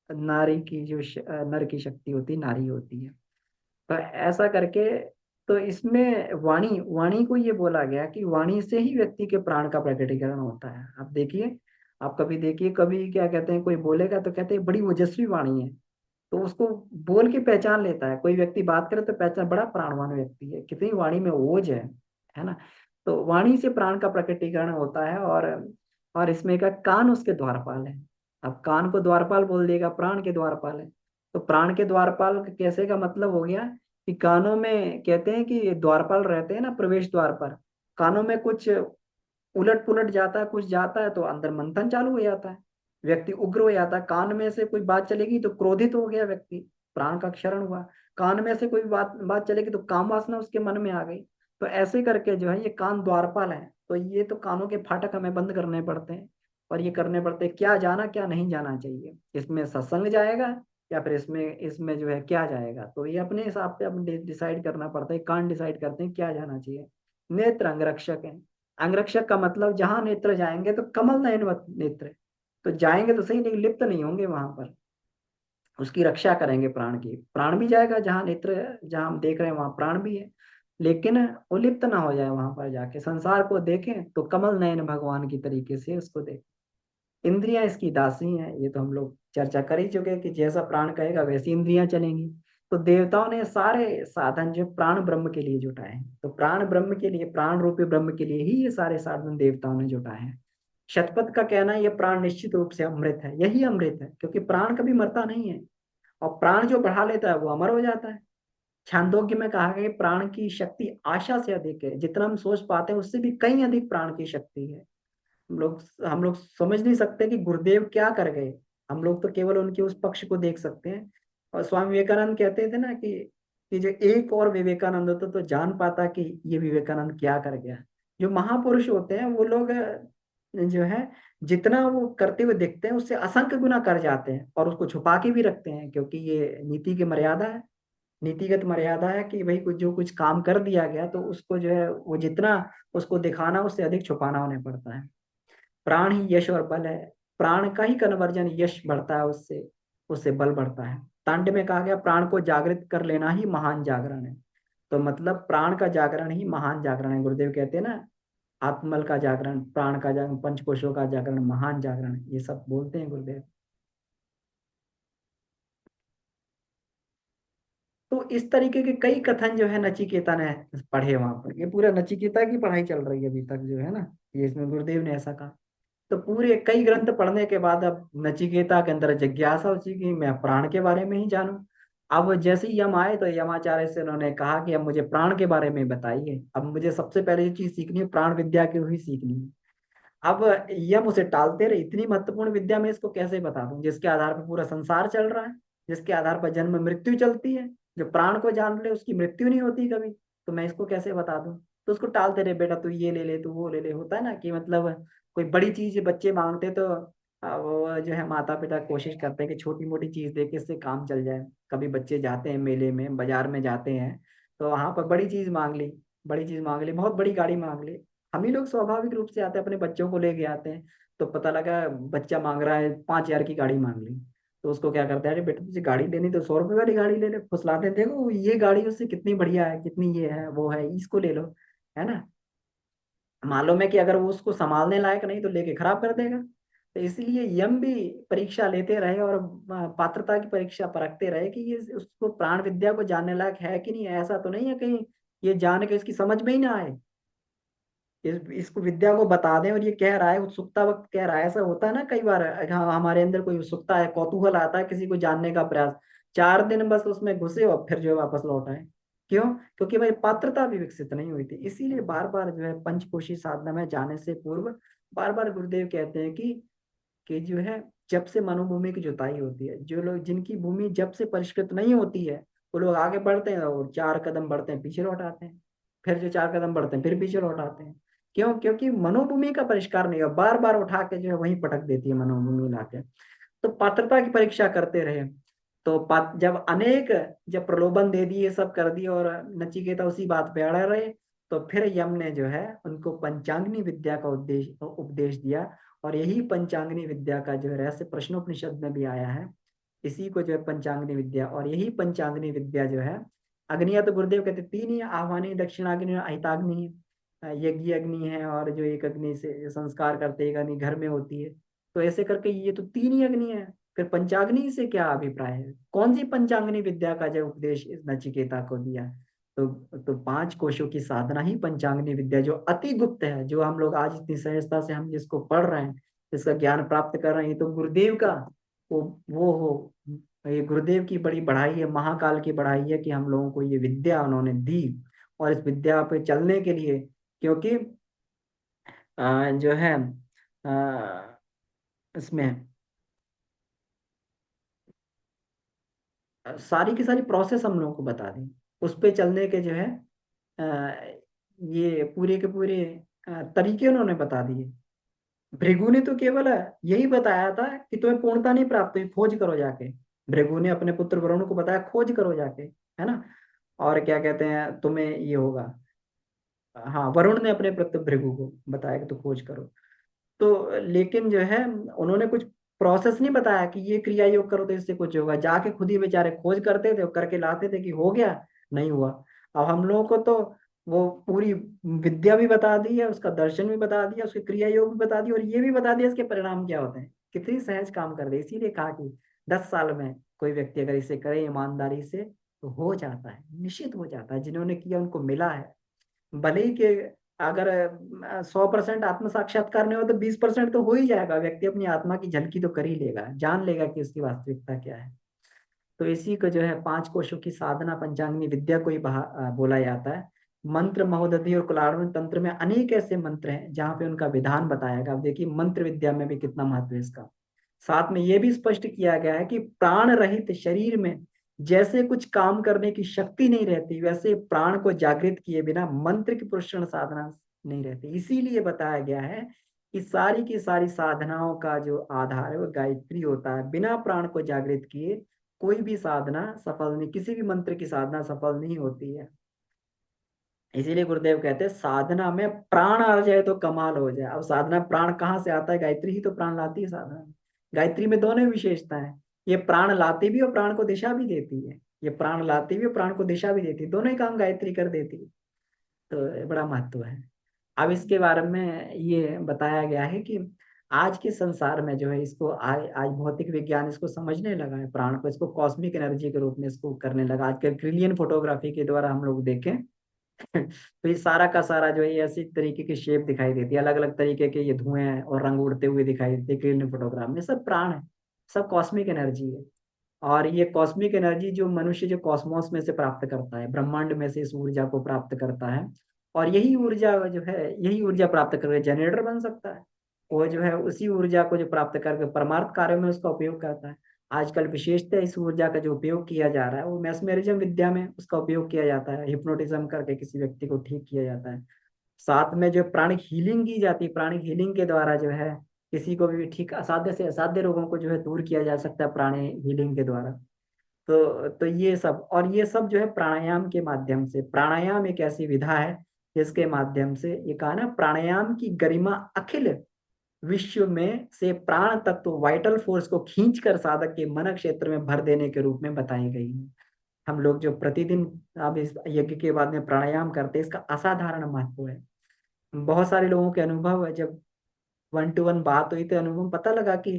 नारी की जो नर की शक्ति होती है, नारी होती है। तो ऐसा करके, तो इसमें वाणी वाणी को ये बोला गया कि वाणी से ही व्यक्ति के प्राण का प्रकटीकरण होता है। आप देखिए, आप कभी देखिए, कभी क्या कहते हैं, कोई बोलेगा तो कहते हैं बड़ी ओजस्वी वाणी है, तो उसको बोल के पहचान लेता है। कोई व्यक्ति बात करे तो पहचान, बड़ा प्राणवान व्यक्ति है, कितनी वाणी में ओज है ना। तो वाणी से प्राण का प्रकटीकरण होता है। और इसमें का कान उसके द्वारपाल है। अब कान को द्वारपाल बोल देगा, प्राण के द्वारपाल है। तो प्राण के द्वारपाल कैसे का मतलब हो गया कि कानों में कहते हैं कि द्वारपाल रहते हैं ना, प्रवेश द्वार पर। कानों में कुछ उलट पुलट जाता है, कुछ जाता है तो अंदर मंथन चालू हो जाता है, व्यक्ति उग्र हो जाता है। कान में से कोई बात चलेगी तो क्रोधित हो गया व्यक्ति, प्राण का क्षरण हुआ। कान में से कोई बात बात चलेगी तो काम वासना उसके मन में आ गई। तो ऐसे करके जो है ये कान द्वारपाल है, तो ये तो कानों के फाटक हमें बंद करने पड़ते हैं। और ये करने पड़ते हैं, क्या जाना क्या नहीं जाना चाहिए, इसमें सत्संग जाएगा या फिर इसमें इसमें जो है क्या जाएगा। तो ये अपने हिसाब से अपने डिसाइड करना पड़ता है, कान डिसाइड करते हैं क्या जाना चाहिए। नेत्र अंगरक्षक है। अंगरक्षक का मतलब जहां नेत्र जाएंगे तो कमल नयनवत नेत्र, तो जाएंगे तो सही लेकिन लिप्त नहीं होंगे वहां पर, उसकी रक्षा करेंगे। प्राण की, प्राण भी जाएगा जहाँ नेत्र, जहाँ हम देख रहे हैं वहां प्राण भी है, लेकिन वो लिप्त ना हो जाए वहां पर जाके, संसार को देखें तो कमल नयन भगवान की तरीके से उसको देखें। इंद्रियां इसकी दासी हैं, ये तो हम लोग चर्चा कर ही चुके हैं कि जैसा प्राण कहेगा वैसी इंद्रियां चलेंगी। तो देवताओं ने सारे साधन जो प्राण ब्रह्म के लिए जुटाए हैं, तो प्राण ब्रह्म के लिए, प्राण रूपी ब्रह्म के लिए ही ये सारे साधन देवताओं ने जुटाए हैं। शतपथ का कहना है ये प्राण निश्चित रूप से अमृत है, यही अमृत है, क्योंकि प्राण कभी मरता नहीं है, और प्राण जो बढ़ा लेता है वो अमर हो जाता है। छांदोग्य में कहा गया कि प्राण की शक्ति आशा से अधिक है, जितना हम सोच पाते हैं उससे भी कहीं अधिक प्राण की शक्ति है। हम लोग समझ नहीं सकते कि गुरुदेव क्या कर गए, हम लोग तो केवल उनके उस पक्ष को देख सकते हैं। और स्वामी विवेकानंद कहते थे ना कि जो एक और विवेकानंद होता तो जान पाता कि ये विवेकानंद क्या कर गया। जो महापुरुष होते हैं वो लोग जो है जितना वो करते हुए दिखते हैं उससे असंख्य गुना कर जाते हैं, और उसको छुपा के भी रखते हैं, क्योंकि ये नीति की मर्यादा है, नीतिगत मर्यादा है कि भाई कुछ जो कुछ काम कर दिया गया तो उसको जो है वो जितना उसको दिखाना उससे अधिक छुपाना होने पड़ता है। प्राण ही यश और बल है, प्राण का ही कन्वर्जन यश बढ़ता है उससे, उससे बल बढ़ता है। तांड में कहा गया प्राण को जागृत कर लेना ही महान जागरण है। तो मतलब प्राण का जागरण ही महान जागरण है। गुरुदेव कहते हैं ना, आत्मल का जागरण, प्राण का जागरण, पंचकोशों का जागरण महान जागरण, ये सब बोलते हैं गुरुदेव। तो इस तरीके के कई कथन जो है नचिकेता ने पढ़े वहां पर, ये पूरा नचिकेता की पढ़ाई चल रही है अभी तक जो है ना, ये इसमें गुरुदेव ने ऐसा कहा। तो पूरे कई ग्रंथ पढ़ने के बाद अब नचिकेता के अंदर जिज्ञासा हुई कि मैं प्राण के बारे में ही जानूं। अब जैसे ही यम आए तो यमाचार्य से उन्होंने कहा कि अब मुझे प्राण के बारे में बताइए, अब मुझे सबसे पहले जो चीज सीखनी है प्राण विद्या की ही सीखनी है। अब यम उसे टालते रहे, इतनी महत्वपूर्ण विद्या मैं इसको कैसे बता दूं जिसके आधार पर पूरा संसार चल रहा है, जिसके आधार पर जन्म मृत्यु चलती है। जो प्राण को जान ले उसकी मृत्यु नहीं होती कभी, तो मैं इसको कैसे बता दूं। तो उसको टालते रहे, बेटा तू ये ले ले, तू वो ले ले, होता है ना कि मतलब कोई बड़ी चीज बच्चे मांगते तो वो जो है माता पिता कोशिश करते हैं कि छोटी मोटी चीज दे के इससे काम चल जाए। कभी बच्चे जाते हैं मेले में, बाजार में जाते हैं, तो वहां पर बड़ी चीज मांग ली, बड़ी चीज मांग ली, बहुत बड़ी गाड़ी मांग ली। हम ही लोग स्वाभाविक रूप से आते हैं, अपने बच्चों को लेके आते हैं, तो पता लगा बच्चा मांग रहा है 5,000 की गाड़ी मांग ली। तो उसको क्या करते हैं, अरे बेटा तुझे गाड़ी लेनी तो 100 रुपए वाली गाड़ी ले ले, फुसलाते हैं, देखो ये गाड़ी उससे कितनी बढ़िया है, कितनी ये है वो है, इसको ले लो, है ना। मालूम है कि अगर वो उसको संभालने लायक नहीं तो लेके खराब कर देगा। तो इसलिए यम भी परीक्षा लेते रहे और पात्रता की परीक्षा परखते रहे कि ये उसको प्राण विद्या को जानने लायक है कि नहीं, ऐसा तो नहीं है कहीं ये जान के इसकी समझ में ही ना आए, इसको विद्या को बता दें और ये कह रहा है उत्सुकता वक्त कह रहा है। ऐसा होता है ना कई बार, हाँ, हमारे अंदर कोई उत्सुकता है, कौतूहल आता है किसी को जानने का प्रयास, 4 दिन बस उसमें घुसे और फिर जो है वापस लौट आए। क्यों? क्योंकि भाई पात्रता भी विकसित नहीं हुई थी। इसीलिए बार बार जो है पंचकोशी साधना में जाने से पूर्व बार बार गुरुदेव कहते हैं कि जो है जब से मनोभूमि की जुताई होती है, जो लोग जिनकी भूमि जब से परिष्कृत नहीं होती है वो लोग आगे बढ़ते हैं और 4 कदम बढ़ते हैं पीछे लौट आते हैं, फिर जो 4 कदम बढ़ते हैं फिर पीछे लौट आते हैं। क्यों? क्योंकि मनोभूमि का परिष्कार नहीं हुआ, बार बार उठा के जो है वहीं पटक देती है मनोभूमि लाके। तो पात्रता की परीक्षा करते रहे। तो जब अनेक, जब प्रलोभन दे दिए, सब कर दिए और नचिकेता उसी बात पे अड़े रहे, तो फिर यम ने जो है उनको पंचांगनी विद्या का उपदेश दिया। और यही पंचांगनी विद्या का जो है रहस्य प्रश्नोपनिषद में भी आया है, इसी को जो है पंचांगनी विद्या। और यही पंचांगनी विद्या जो है, अग्नियां तो गुरुदेव कहते 3 ही है, आह्वानी, दक्षिणाग्नि और अहिताग्नि यज्ञ अग्नि है, और जो एक अग्नि से संस्कार करते एक अग्नि घर में होती है। तो ऐसे करके ये तो 3 ही अग्नि है। फिर पंचाग्नि से क्या अभिप्राय है, कौन सी पंचाग्नि विद्या का जो उपदेश इस नचिकेता को दिया। तो 5 कोशों की साधना ही पंचाग्नि विद्या, जो अति गुप्त है, जो हम लोग आज इतनी सहजता से हम जिसको पढ़ रहे हैं, जिसका ज्ञान प्राप्त कर रहे हैं, ये तो गुरुदेव का वो हो, ये गुरुदेव की बड़ी बढ़ाई है, महाकाल की बढ़ाई है कि हम लोगों को ये विद्या उन्होंने दी। और इस विद्या पे चलने के लिए, क्योंकि जो है इसमें सारी की सारी प्रोसेस हम लोगों को बता दी, उस पे चलने के जो है अ, ये पूरे के पूरे तरीके उन्होंने बता दिए। भृगु ने तो केवल यही बताया था कि तुम्हें पूर्णता नहीं प्राप्त हुई, खोज करो जाके। भृगु ने अपने पुत्र वरुण को बताया खोज करो जाके, है ना। और क्या कहते हैं, तुम्हें ये होगा। हाँ, वरुण ने अपने पुत्र भृगु को बताया कि तो खोज करो। तो लेकिन जो है उन्होंने कुछ प्रोसेस नहीं बताया कि ये क्रिया योग करो तो इससे कुछ होगा। जाके खुद ही बेचारे खोज करते थे, करके लाते थे कि हो गया, नहीं हुआ। अब हम लोगों को तो वो पूरी विद्या भी बता दी है, उसका दर्शन भी बता दिया, उसके क्रिया योग भी बता दिया, और ये भी बता दिया इसके परिणाम क्या होते हैं। कितनी सहज काम कर दे। इसीलिए कहा कि 10 साल में कोई व्यक्ति अगर इसे करे ईमानदारी से तो हो जाता है, निश्चित हो जाता है। जिन्होंने किया उनको मिला है। भले ही कि अगर 100% आत्म साक्षात्कार नहीं हो तो 20% तो हो ही जाएगा। व्यक्ति अपनी आत्मा की झलकी तो कर ही लेगा, जान लेगा कि उसकी वास्तविकता क्या है। तो इसी को जो है 5 कोशों की साधना पंचांगनी विद्या को ही बोला जाता है। मंत्र महोदधि और कुलाड़न तंत्र में अनेक ऐसे मंत्र हैं जहाँ पे उनका विधान बताया गया। अब देखिए मंत्र विद्या में भी कितना महत्व है इसका। साथ में यह भी स्पष्ट किया गया है कि प्राण रहित शरीर में जैसे कुछ काम करने की शक्ति नहीं रहती, वैसे प्राण को जागृत किए बिना मंत्र की पुष्ण साधना नहीं रहती। इसीलिए बताया गया है कि सारी की सारी साधनाओं का जो आधार है वो गायत्री होता है। बिना प्राण को जागृत किए कोई भी साधना सफल नहीं, किसी भी मंत्र की साधना सफल नहीं होती है। इसीलिए गुरुदेव कहते हैं साधना में प्राण आ जाए तो कमाल हो जाए। अब साधना प्राण कहाँ से आता है? गायत्री ही तो प्राण लाती है साधना में। गायत्री में दोनों विशेषता है, ये प्राण लाती भी और प्राण को दिशा भी देती है। ये प्राण लाती भी और प्राण को दिशा भी देती है, दोनों ही काम गायत्री कर देती है। तो बड़ा महत्व है। अब इसके बारे में ये बताया गया है कि आज के संसार में जो है इसको आज भौतिक विज्ञान इसको समझने लगा है, प्राण को, इसको कॉस्मिक एनर्जी के रूप में इसको करने लगा। आजकल क्रिलियन फोटोग्राफी के द्वारा हम लोग देखें तो ये सारा का सारा जो है ये ऐसी तरीके की शेप दिखाई देती है, अलग अलग तरीके के ये धुएं और रंग उड़ते हुए दिखाई देते हैं क्रिएटिव फोटोग्राफ में। सब प्राण है, सब कॉस्मिक एनर्जी है। और ये कॉस्मिक एनर्जी जो मनुष्य जो कॉस्मोस में से प्राप्त करता है, ब्रह्मांड में से इस ऊर्जा को प्राप्त करता है। और यही ऊर्जा जो है, यही ऊर्जा प्राप्त करके जनरेटर बन सकता है। वो जो है उसी ऊर्जा को जो प्राप्त करके परमार्थ कार्यों में उसका उपयोग करता है। आजकल विशेषतः इस ऊर्जा का जो उपयोग किया जा रहा है वो मैस्मेरिज्म विद्या में उसका उपयोग किया जाता है। हिप्नोटिज्म करके किसी व्यक्ति को ठीक किया जाता है। साथ में जो प्राणिक हीलिंग की जाती है, प्राणिक हीलिंग के द्वारा जो है किसी को भी ठीक असाध्य से असाध्य रोगों को जो है दूर किया जा सकता है प्राणी हीलिंग के द्वारा। तो ये सब, और ये सब जो है प्राणायाम के माध्यम से। प्राणायाम एक ऐसी विधा है जिसके माध्यम से ये कहा ना, प्राणायाम की गरिमा अखिल विश्व में से प्राण तत्व वाइटल फोर्स को खींचकर साधक के मन क्षेत्र में भर देने के रूप में बताई गई है। हम लोग जो प्रतिदिन अब इस यज्ञ के बाद में प्राणायाम करते हैं, इसका असाधारण महत्व है। बहुत सारे लोगों के अनुभव है, जब 1 to 1 बात हुई तो अनुभव पता लगा कि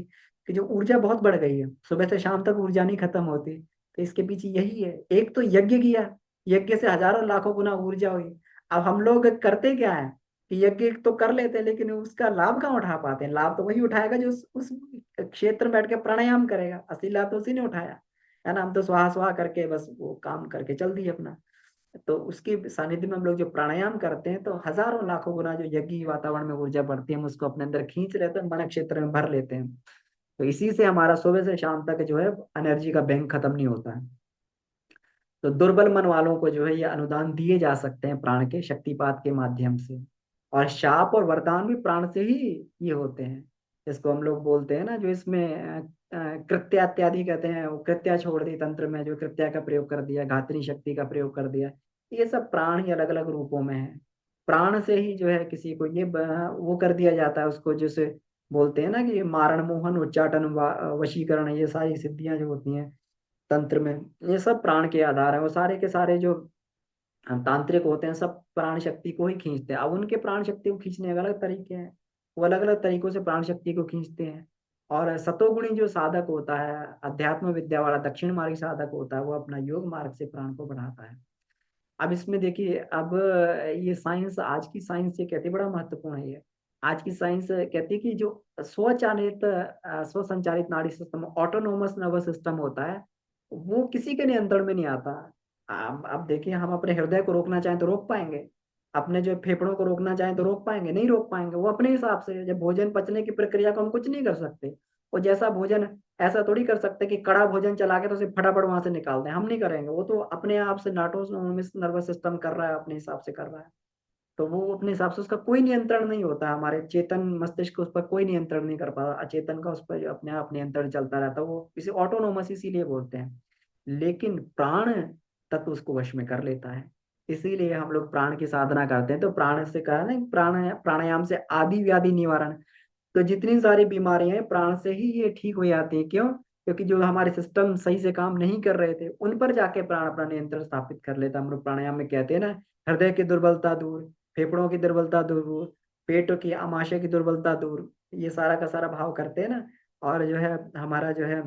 जो ऊर्जा बहुत बढ़ गई है, सुबह से शाम तक ऊर्जा नहीं खत्म होती। तो इसके पीछे यही है। एक तो यज्ञ किया, यज्ञ से हजारों लाखों गुना ऊर्जा हुई। अब हम लोग करते क्या है कि यज्ञ तो कर लेते हैं लेकिन उसका लाभ कहाँ उठा पाते हैं? लाभ तो वही उठाएगा जो उस क्षेत्र में बैठ के प्राणायाम करेगा। असली लाभ तो उसी ने उठाया, है ना। हम तो स्वाहा स्वाहा करके बस वो काम करके चल दिए अपना। तो उसके सानिध्य में हम लोग जो प्राणायाम करते हैं तो हजारों लाखों गुना जो यज्ञ वातावरण में ऊर्जा बढ़ती है, हम उसको अपने अंदर खींच लेते हैं, मन क्षेत्र में भर लेते हैं। तो इसी से हमारा सुबह से शाम तक जो है एनर्जी का बैंक खत्म नहीं होता है। तो दुर्बल मन वालों को जो है ये अनुदान दिए जा सकते हैं प्राण के शक्तिपात के माध्यम से। और शाप और वरदान भी प्राण से ही ये होते हैं। जिसको हम लोग बोलते हैं ना, जो इसमें कृत्या इत्यादि कहते हैं, वो कृत्या छोड़ दी तंत्र में, जो कृत्या का प्रयोग कर दिया, घातनी शक्ति का प्रयोग कर दिया, ये सब प्राण ही अलग अलग रूपों में है। प्राण से ही जो है किसी को ये वो कर दिया जाता है, उसको जैसे बोलते हैं ना कि मारण मोहन उच्चाटन वशीकरण, ये सारी सिद्धियां जो होती हैं तंत्र में, ये सब प्राण के आधार है। वो सारे के सारे जो तांत्रिक होते हैं सब प्राण शक्ति को ही खींचते हैं। अब उनके प्राण शक्ति को खींचने के अलग तरीके हैं, वो अलग अलग तरीकों से प्राण शक्ति को खींचते हैं। और सतोगुणी जो साधक होता है, अध्यात्म विद्या वाला दक्षिण मार्ग साधक होता है, वो अपना योग मार्ग से प्राण को बढ़ाता है। अब इसमें देखिए, अब ये साइंस, आज की साइंस ये कहती है, बड़ा महत्वपूर्ण है ये। आज की साइंस कहती है कि जो स्वचालित स्वसंचालित नाड़ी सिस्टम, ऑटोनोमस नर्वस सिस्टम होता है, वो किसी के नियंत्रण में नहीं आता। अब देखिए, हम अपने हृदय को रोकना चाहें तो रोक पाएंगे? अपने जो फेफड़ों को रोकना चाहें तो रोक पाएंगे? नहीं रोक पाएंगे। वो अपने हिसाब से, जब भोजन पचने की प्रक्रिया को हम कुछ नहीं कर सकते, और जैसा भोजन, ऐसा थोड़ी कर सकते कि कड़ा भोजन चला के तो उसे फटाफट वहां से निकाल दें, हम नहीं करेंगे। वो तो अपने आप से ऑटोनोमस नर्वस सिस्टम कर रहा है, अपने हिसाब से कर रहा है। तो वो अपने हिसाब से, उसका कोई नियंत्रण नहीं होता। हमारे चेतन मस्तिष्क उस पर कोई नियंत्रण नहीं कर पाता, अचेतन का उस पर अपने आप नियंत्रण चलता रहता है। वो इसे ऑटोनोमस इसीलिए बोलते हैं। लेकिन प्राण तत्व उसको वश में कर लेता है। इसीलिए हम लोग प्राण की साधना करते हैं। तो प्राण से कहा ना, प्राणायाम से आदि व्याधि निवारण। तो जितनी सारी बीमारियां हैं प्राण से ही ये ठीक हो जाती है। क्यों? क्योंकि जो हमारे सिस्टम सही से काम नहीं कर रहे थे उन पर जाके प्राण अपना नियंत्रण स्थापित कर लेता। हम लोग प्राणायाम में कहते हैं ना, हृदय की दुर्बलता दूर, फेफड़ों की दुर्बलता दूर, पेट की आमाशय की दुर्बलता दूर, ये सारा का सारा भाव करते हैं ना। और जो है हमारा जो है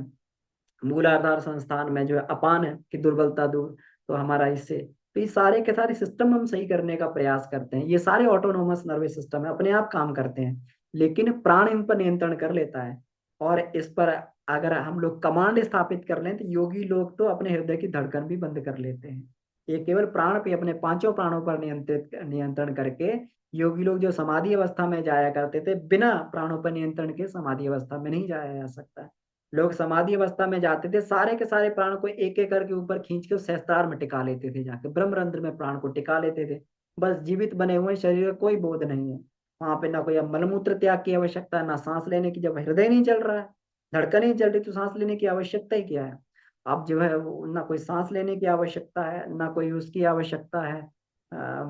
मूलाधार संस्थान में जो है अपान की दुर्बलता दूर। तो हमारा इससे, तो ये सारे के सारे सिस्टम हम सही करने का प्रयास करते हैं। ये सारे ऑटोनोमस नर्वस सिस्टम है, अपने आप काम करते हैं। लेकिन प्राण इन पर नियंत्रण कर लेता है। और इस पर अगर हम लोग कमांड स्थापित कर लें तो योगी लोग तो अपने हृदय की धड़कन भी बंद कर लेते हैं। ये केवल प्राण पे, अपने पांचों प्राणों पर नियंत्रण करके योगी लोग जो समाधि अवस्था में जाया करते थे, बिना प्राणों पर नियंत्रण के समाधि अवस्था में नहीं जाया जा सकता। लोग समाधि अवस्था में जाते थे, सारे के सारे प्राण को एक एक करके ऊपर खींच के उस सहस्त्रार में टिका लेते थे, जाके ब्रह्मरंध्र में प्राण को टिका लेते थे। बस जीवित बने हुए शरीर का कोई बोध नहीं है। वहां पे ना कोई अब मलमूत्र त्याग की आवश्यकता है, ना सांस लेने की। जब हृदय नहीं चल रहा है, धड़कन नहीं चल रही, तो सांस लेने की आवश्यकता ही क्या है? अब जो है ना कोई सांस लेने की आवश्यकता है, ना कोई उसकी आवश्यकता है,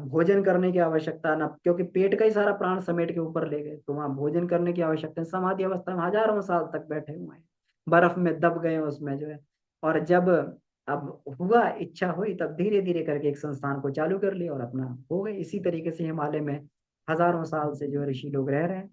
भोजन करने की आवश्यकता है ना, क्योंकि पेट का ही सारा प्राण समेट के ऊपर ले गए। तो वहां भोजन करने की आवश्यकता है। समाधि अवस्था में हजारों साल तक बैठे हुए हैं, बर्फ में दब गए उसमें जो है। और जब अब हुआ, इच्छा हुई, तब धीरे धीरे करके एक संस्थान को चालू कर लिया और अपना हो गए। इसी तरीके से हिमालय में हजारों साल से जो है ऋषि लोग रह रहे हैं।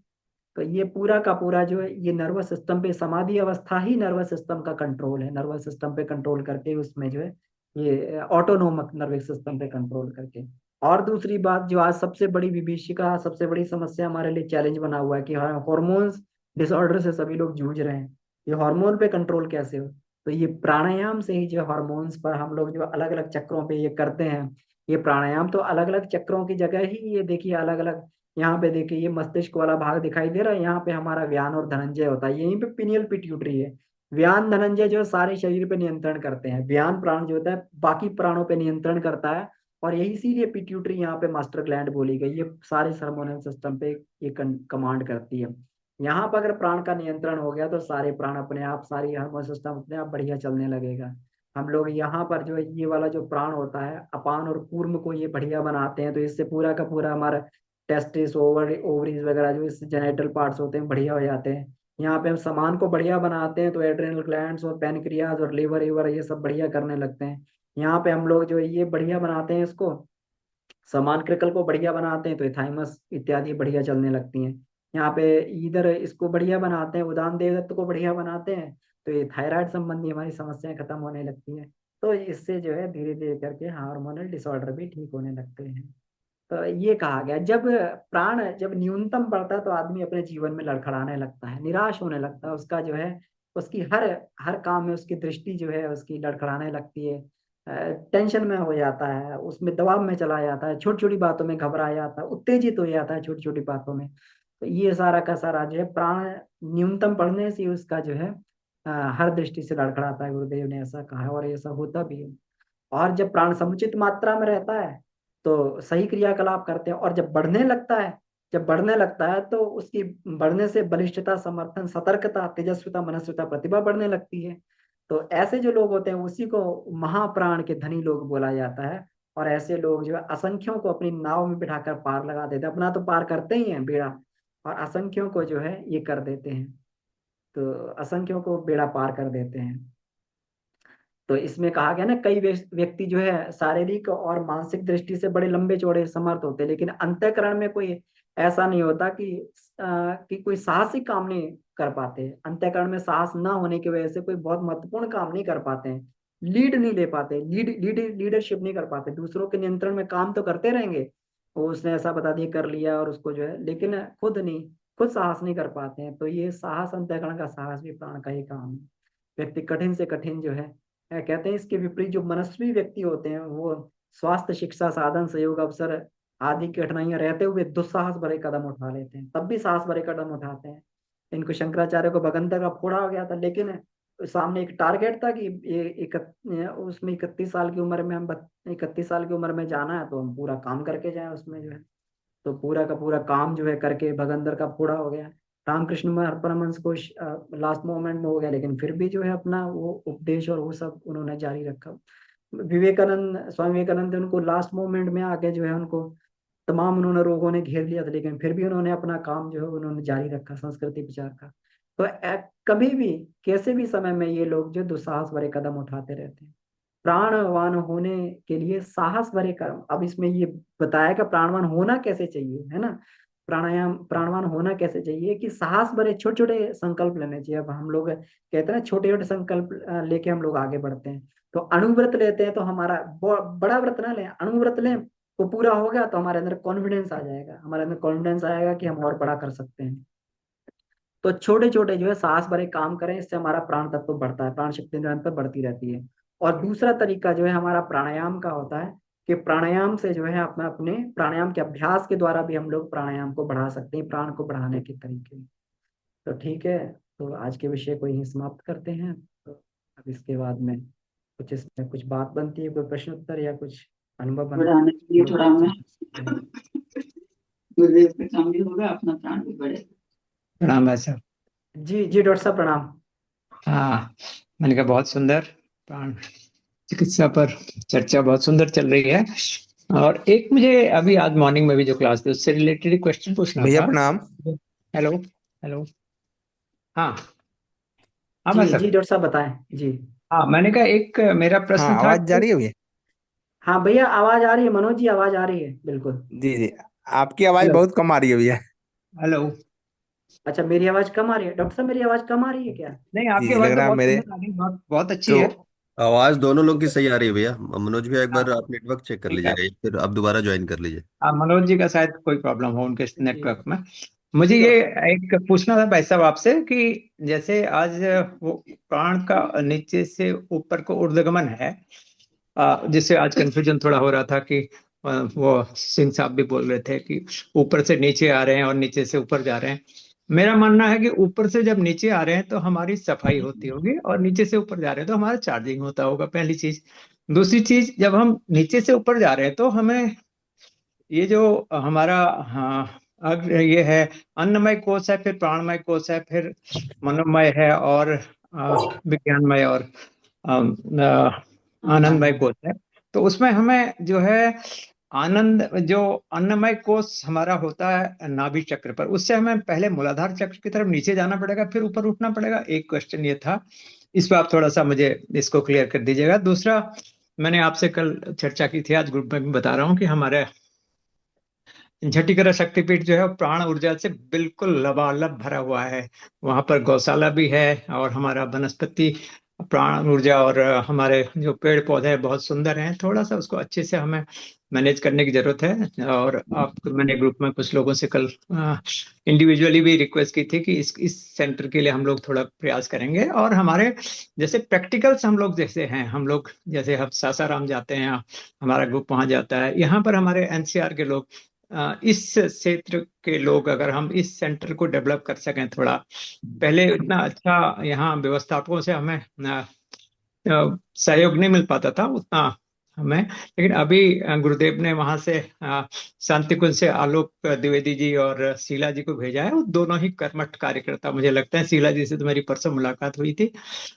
तो ये पूरा का पूरा जो है ये नर्वस सिस्टम पे, समाधि अवस्था ही नर्वस सिस्टम का कंट्रोल है। नर्वस सिस्टम पे कंट्रोल करके उसमें जो है ये ऑटोनोमक नर्वस सिस्टम पे कंट्रोल करके। और दूसरी बात जो आज सबसे बड़ी विभीषिका, सबसे बड़ी समस्या हमारे लिए चैलेंज बना हुआ है कि हार्मोन्स डिसऑर्डर से सभी लोग जूझ रहे हैं। ये हार्मोन पे कंट्रोल कैसे हो? तो ये प्राणायाम से ही जो हार्मोन्स पर हम लोग जो अलग अलग चक्रों पे ये करते हैं। ये प्राणायाम तो अलग अलग चक्रों की जगह ही, ये देखिए अलग अलग, यहाँ पे देखिए ये मस्तिष्क वाला भाग दिखाई दे रहा है, यहाँ पे हमारा व्यान और धनंजय होता है, यहीं पे पिनियल पिट्यूटरी है। व्यान धनंजय जो है सारे शरीर पे नियंत्रण करते हैं। व्यान प्राण जो होता है बाकी प्राणों पे नियंत्रण करता है। और यही इसीलिए पिट्यूटरी यहाँ पे मास्टर ग्लैंड बोली गई। ये सारे हार्मोनल सिस्टम पे ये कमांड करती है। यहाँ पर अगर प्राण का नियंत्रण हो गया तो सारे प्राण अपने आप, सारी हार्मोन सिस्टम अपने आप बढ़िया चलने लगेगा। हम लोग यहाँ पर जो है ये वाला जो प्राण होता है अपान और कूर्म को ये बढ़िया बनाते हैं। तो इससे पूरा का पूरा हमारा टेस्टिस, ओवरीज वगैरह जो इससे जेनेटल पार्ट्स होते हैं बढ़िया हो जाते हैं। यहाँ पे हम सामान को बढ़िया बनाते हैं तो एड्रेनल ग्लैंड्स और पैनक्रियाज और लीवर ईवर ये सब बढ़िया करने लगते हैं। यहाँ पे हम लोग जो है ये बढ़िया बनाते हैं इसको, समान कृकल को बढ़िया बनाते हैं तो थाइमस इत्यादि बढ़िया चलने लगती हैं। यहाँ पे इधर इसको बढ़िया बनाते हैं, उदान देवदत्त को बढ़िया बनाते हैं तो ये थायराइड संबंधी हमारी समस्याएं खत्म होने लगती हैं। तो इससे जो है धीरे धीरे करके हार्मोनल डिसऑर्डर भी ठीक होने लगते हैं। तो ये कहा गया, जब प्राण जब न्यूनतम बढ़ता है तो आदमी अपने जीवन में लड़खड़ाने लगता है, निराश होने लगता है। उसका जो है उसकी हर हर काम में उसकी दृष्टि जो है उसकी लड़खड़ाने लगती है। टेंशन में हो जाता है, उसमें दबाव में चला जाता है, छोटी छोटी बातों में घबरा जाता है, उत्तेजित हो जाता है छोटी छोटी बातों में। तो ये सारा का सारा जो है प्राण न्यूनतम बढ़ने से उसका जो है हर दृष्टि से लड़खड़ाता है। गुरुदेव ने ऐसा कहा है और ऐसा होता भी है। और जब प्राण समुचित मात्रा में रहता है तो सही क्रियाकलाप करते हैं। और जब बढ़ने लगता है, जब बढ़ने लगता है तो उसकी बढ़ने से बलिष्ठता, समर्थन, सतर्कता, तेजस्विता, मनस्विता, प्रतिभा बढ़ने लगती है। तो ऐसे जो लोग होते हैं उसी को महाप्राण के धनी लोग बोला जाता है। और ऐसे लोग जो है असंख्यों को अपनी नाव में बिठाकर पार लगा देते हैं। अपना तो पार करते ही हैं बेड़ा, और असंख्यों को जो है ये कर देते हैं। तो असंख्यों को बेड़ा पार कर देते हैं। तो इसमें कहा गया ना, कई व्यक्ति जो है शारीरिक और मानसिक दृष्टि से बड़े लंबे चौड़े समर्थ होते हैं, लेकिन अंतःकरण में कोई ऐसा नहीं होता कि कोई साहसिक काम नहीं कर पाते। अंतःकरण में साहस ना होने की वजह से कोई बहुत महत्वपूर्ण काम नहीं कर पाते हैं, लीड नहीं ले पाते, लीडरशिप नहीं कर पाते। दूसरों के नियंत्रण में काम तो करते रहेंगे, वो उसने ऐसा बता दिया कर लिया और उसको जो है, लेकिन खुद साहस नहीं कर पाते हैं। तो ये साहस, अंतःकरण का साहस भी प्राण का ही काम है। व्यक्ति कठिन से कठिन जो है, कहते हैं इसके विपरीत जो मनस्वी व्यक्ति होते हैं वो स्वास्थ्य, शिक्षा, साधन, सहयोग, अवसर आदि की कठिनाइयां रहते हुए दुस्साहस भरे कदम उठा लेते हैं, तब भी साहस भरे कदम उठाते हैं। इनको शंकराचार्य को भगंदर का फोड़ा हो गया था, लेकिन सामने एक टारगेट था कि ये उसमें 31 साल की उम्र में हम 31 साल की उम्र में जाना है, तो हम पूरा काम करके जाए उसमें जो है। तो पूरा का पूरा काम जो है करके भगंदर का फोड़ा हो गया। रामकृष्ण परमहंस को लास्ट मोमेंट में हो गया, लेकिन फिर भी जो है अपना वो उपदेश और वो सब उन्होंने जारी रखा। विवेकानंद, स्वामी विवेकानंद, उनको लास्ट मोमेंट में आके जो है उनको तमाम उन्होंने रोगों ने घेर लिया था, लेकिन फिर भी उन्होंने अपना काम जो है उन्होंने जारी रखा, संस्कृति प्रचार का। तो कभी भी कैसे भी समय में ये लोग जो दुस्साहस भरे कदम उठाते रहते हैं। प्राणवान होने के लिए साहस भरे कर्म, अब इसमें ये बताया कि प्राणवान होना कैसे चाहिए, है ना। प्राणायाम प्राणवान होना कैसे चाहिए कि साहस भरे छोटे छोटे संकल्प लेने चाहिए। अब हम लोग कहते हैं ना, छोटे छोटे संकल्प लेके हम लोग आगे बढ़ते हैं। तो अणुव्रत लेते हैं, तो हमारा बड़ा व्रत ना लें, अणुव्रत लें, वो पूरा हो गया तो हमारे अंदर कॉन्फिडेंस आ जाएगा, हमारे अंदर कॉन्फिडेंस आएगा कि हम और बड़ा कर सकते हैं। तो छोटे छोटे जो है साहस भरे काम करें, इससे हमारा प्राण तत्व बढ़ता है, प्राण शक्ति निरंतर बढ़ती रहती है। और दूसरा तरीका जो है हमारा प्राणायाम का होता है कि प्राणायाम से जो है अपना अपने प्राणायाम के अभ्यास के द्वारा भी हम लोग प्राणायाम को बढ़ा सकते हैं, प्राण को बढ़ाने के तरीके। तो ठीक है, तो आज के विषय को यहीं समाप्त करते हैं। तो अब इसके बाद में कुछ इसमें कुछ बात बनती है, कोई प्रश्न उत्तर या कुछ अनुभव बनता बढ़ाने के लिए है, थोड़ा हमें गुरुदेव का काम भी होगा, अपना प्राण भी बढ़ेगा। प्रणाम भाई साहब। जी जी डॉक्टर साहब प्रणाम। हाँ, मैंने कहा बहुत सुंदर प्राण चिकित्सा पर चर्चा बहुत सुंदर चल रही है। और एक मुझे अभी आज मॉर्निंग में भी जो क्लास थी उससे रिलेटेड क्वेश्चन पूछना भैया था। प्रणाम। Hello hello. हाँ हाँ भाई जी जी साहब। डॉक्टर साहब बताएं जी। हाँ, मैंने कहा एक मेरा प्रश्न हाँ, था आवाज जा कि रही है भैया? हाँ भैया आवाज आ रही है, मनोज जी आवाज आ रही है बिल्कुल। जी जी। आपकी आवाज हेलो बहुत कम आ रही है भैया। हेलो। अच्छा मेरी आवाज कम आ रही है डॉक्टर साहब, मेरी आवाज कम आ रही है क्या? नहीं, आपकी जी, लग आवाज तो रहा है बहुत मेरे। सुंदर आ रही है, बहुत बहुत अच्छी तो है। आवाज दोनों लोग की सही आ रही है भैया। मनोज भैया एक हाँ बार आप नेटवर्क चेक कर ठीक है। लीजिएगा, फिर आप दोबारा ज्वाइन कर लीजिए। हाँ, मनोज जी का शायद कोई प्रॉब्लम हो उनके जी नेटवर्क में। मुझे जी ये डॉक्टर साहब। एक पूछना था भाई साहब आपसे कि जैसे आज वो प्राण का नीचे से ऊपर को ऊर्ध्वगमन है, जिससे आज कंफ्यूजन थोड़ा हो रहा था कि वो सिंह साहब भी बोल रहे थे कि ऊपर से नीचे आ रहे हैं और नीचे से ऊपर जा रहे हैं। मेरा मानना है कि ऊपर से जब नीचे आ रहे हैं तो हमारी सफाई होती होगी, और नीचे से ऊपर जा रहे हैं तो हमारा चार्जिंग होता होगा, पहली चीज। दूसरी चीज, जब हम नीचे से ऊपर जा रहे हैं तो हमें ये जो हमारा, हाँ, अब ये है अन्नमय कोश है, फिर प्राणमय कोश है, फिर मनोमय है, और विज्ञानमय और आनंदमय कोश है। तो उसमें हमें जो है आनंद, जो अन्नमय कोश हमारा होता है नाभि चक्र पर, उससे हमें पहले मूलाधार चक्र की तरफ नीचे जाना पड़ेगा, फिर ऊपर उठना पड़ेगा। एक क्वेश्चन ये था, इस पर आप थोड़ा सा मुझे इसको क्लियर कर दीजिएगा। दूसरा, मैंने आपसे कल चर्चा की थी, आज ग्रुप में भी बता रहा हूँ कि हमारे झटिकरा शक्तिपीठ जो है वो प्राण ऊर्जा से बिल्कुल लबालब भरा हुआ है। वहां पर गौशाला भी है, और हमारा वनस्पति प्राण ऊर्जा और हमारे जो पेड़ पौधे हैं बहुत सुंदर हैं। थोड़ा सा उसको अच्छे से हमें मैनेज करने की जरूरत है। और आप, मैंने ग्रुप में कुछ लोगों से कल इंडिविजुअली भी रिक्वेस्ट की थी कि इस सेंटर के लिए हम लोग थोड़ा प्रयास करेंगे। और हमारे जैसे प्रैक्टिकल्स हम लोग जैसे हैं, हम लोग जैसे हम सासाराम जाते हैं, हमारा ग्रुप वहां जाता है, यहाँ पर हमारे एनसीआर के लोग, इस क्षेत्र के लोग, अगर हम इस सेंटर को डेवलप कर सकें थोड़ा। पहले इतना अच्छा यहाँ व्यवस्थापकों से हमें सहयोग नहीं मिल पाता था उतना हमें, लेकिन अभी गुरुदेव ने वहां से शांति कुंज से आलोक द्विवेदी जी और शीला जी को भेजा है। वो दोनों ही कर्मठ कार्यकर्ता मुझे लगता है। शीला जी से तो मेरी परसों मुलाकात हुई थी।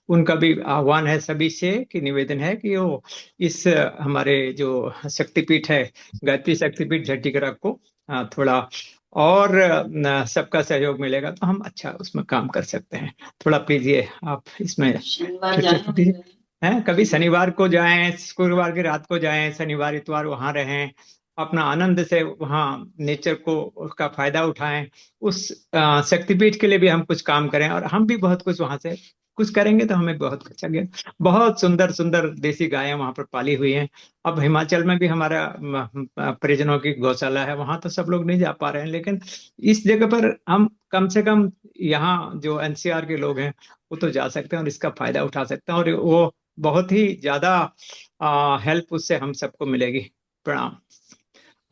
उनका भी आह्वान है सभी से, कि निवेदन है कि वो इस हमारे जो शक्तिपीठ है, गायत्री शक्तिपीठ झट्टिकरा को थोड़ा और सबका सहयोग मिलेगा तो हम अच्छा उसमें काम कर सकते हैं। थोड़ा प्लीज ये आप इसमें शनिवार चर्चा जाना कीजिए। होगा। हैं, कभी शनिवार को जाएं, शुक्रवार की रात को जाएं, शनिवार इतवार वहां रहें, अपना आनंद से वहां नेचर को उसका फायदा उठाएं। उस शक्तिपीठ के लिए भी हम कुछ काम करें, और हम भी बहुत कुछ वहां से कुछ करेंगे तो हमें बहुत अच्छा गया। बहुत सुंदर सुंदर देसी गायें वहां पर पाली हुई हैं। अब हिमाचल में भी हमारा परिजनों की गौशाला है, वहां तो सब लोग नहीं जा पा रहे हैं, लेकिन इस जगह पर हम कम से कम यहाँ जो एनसीआर के लोग हैं वो तो जा सकते हैं और इसका फायदा उठा सकते हैं, और वो बहुत ही ज्यादा हेल्प उससे हम सबको मिलेगी। प्रणाम।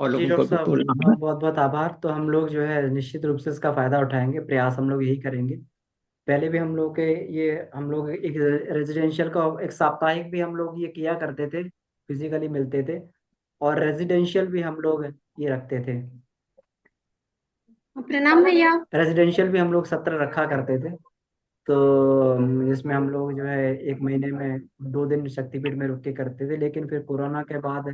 और जी लोगों को डॉक्टर भी साहब, बोलना है। बहुत बहुत आभार। तो हम लोग जो है निश्चित रूप से इसका फायदा उठाएंगे, प्रयास हम लोग यही करेंगे। पहले भी हम लोग के ये हम लोग एक रेजिडेंशियल का एक साप्ताहिक भी हम लोग ये किया करते थे, फिजिकली मिलते थे। और रेजिडेंशियल भी हम लोग ये रखते थे, प्रणाम भैया। रेजिडेंशियल भी हम लोग सत्र रखा करते थे। तो जिसमें हम लोग जो है एक महीने में 2 दिन शक्तिपीठ में रुक के करते थे, लेकिन फिर कोरोना के बाद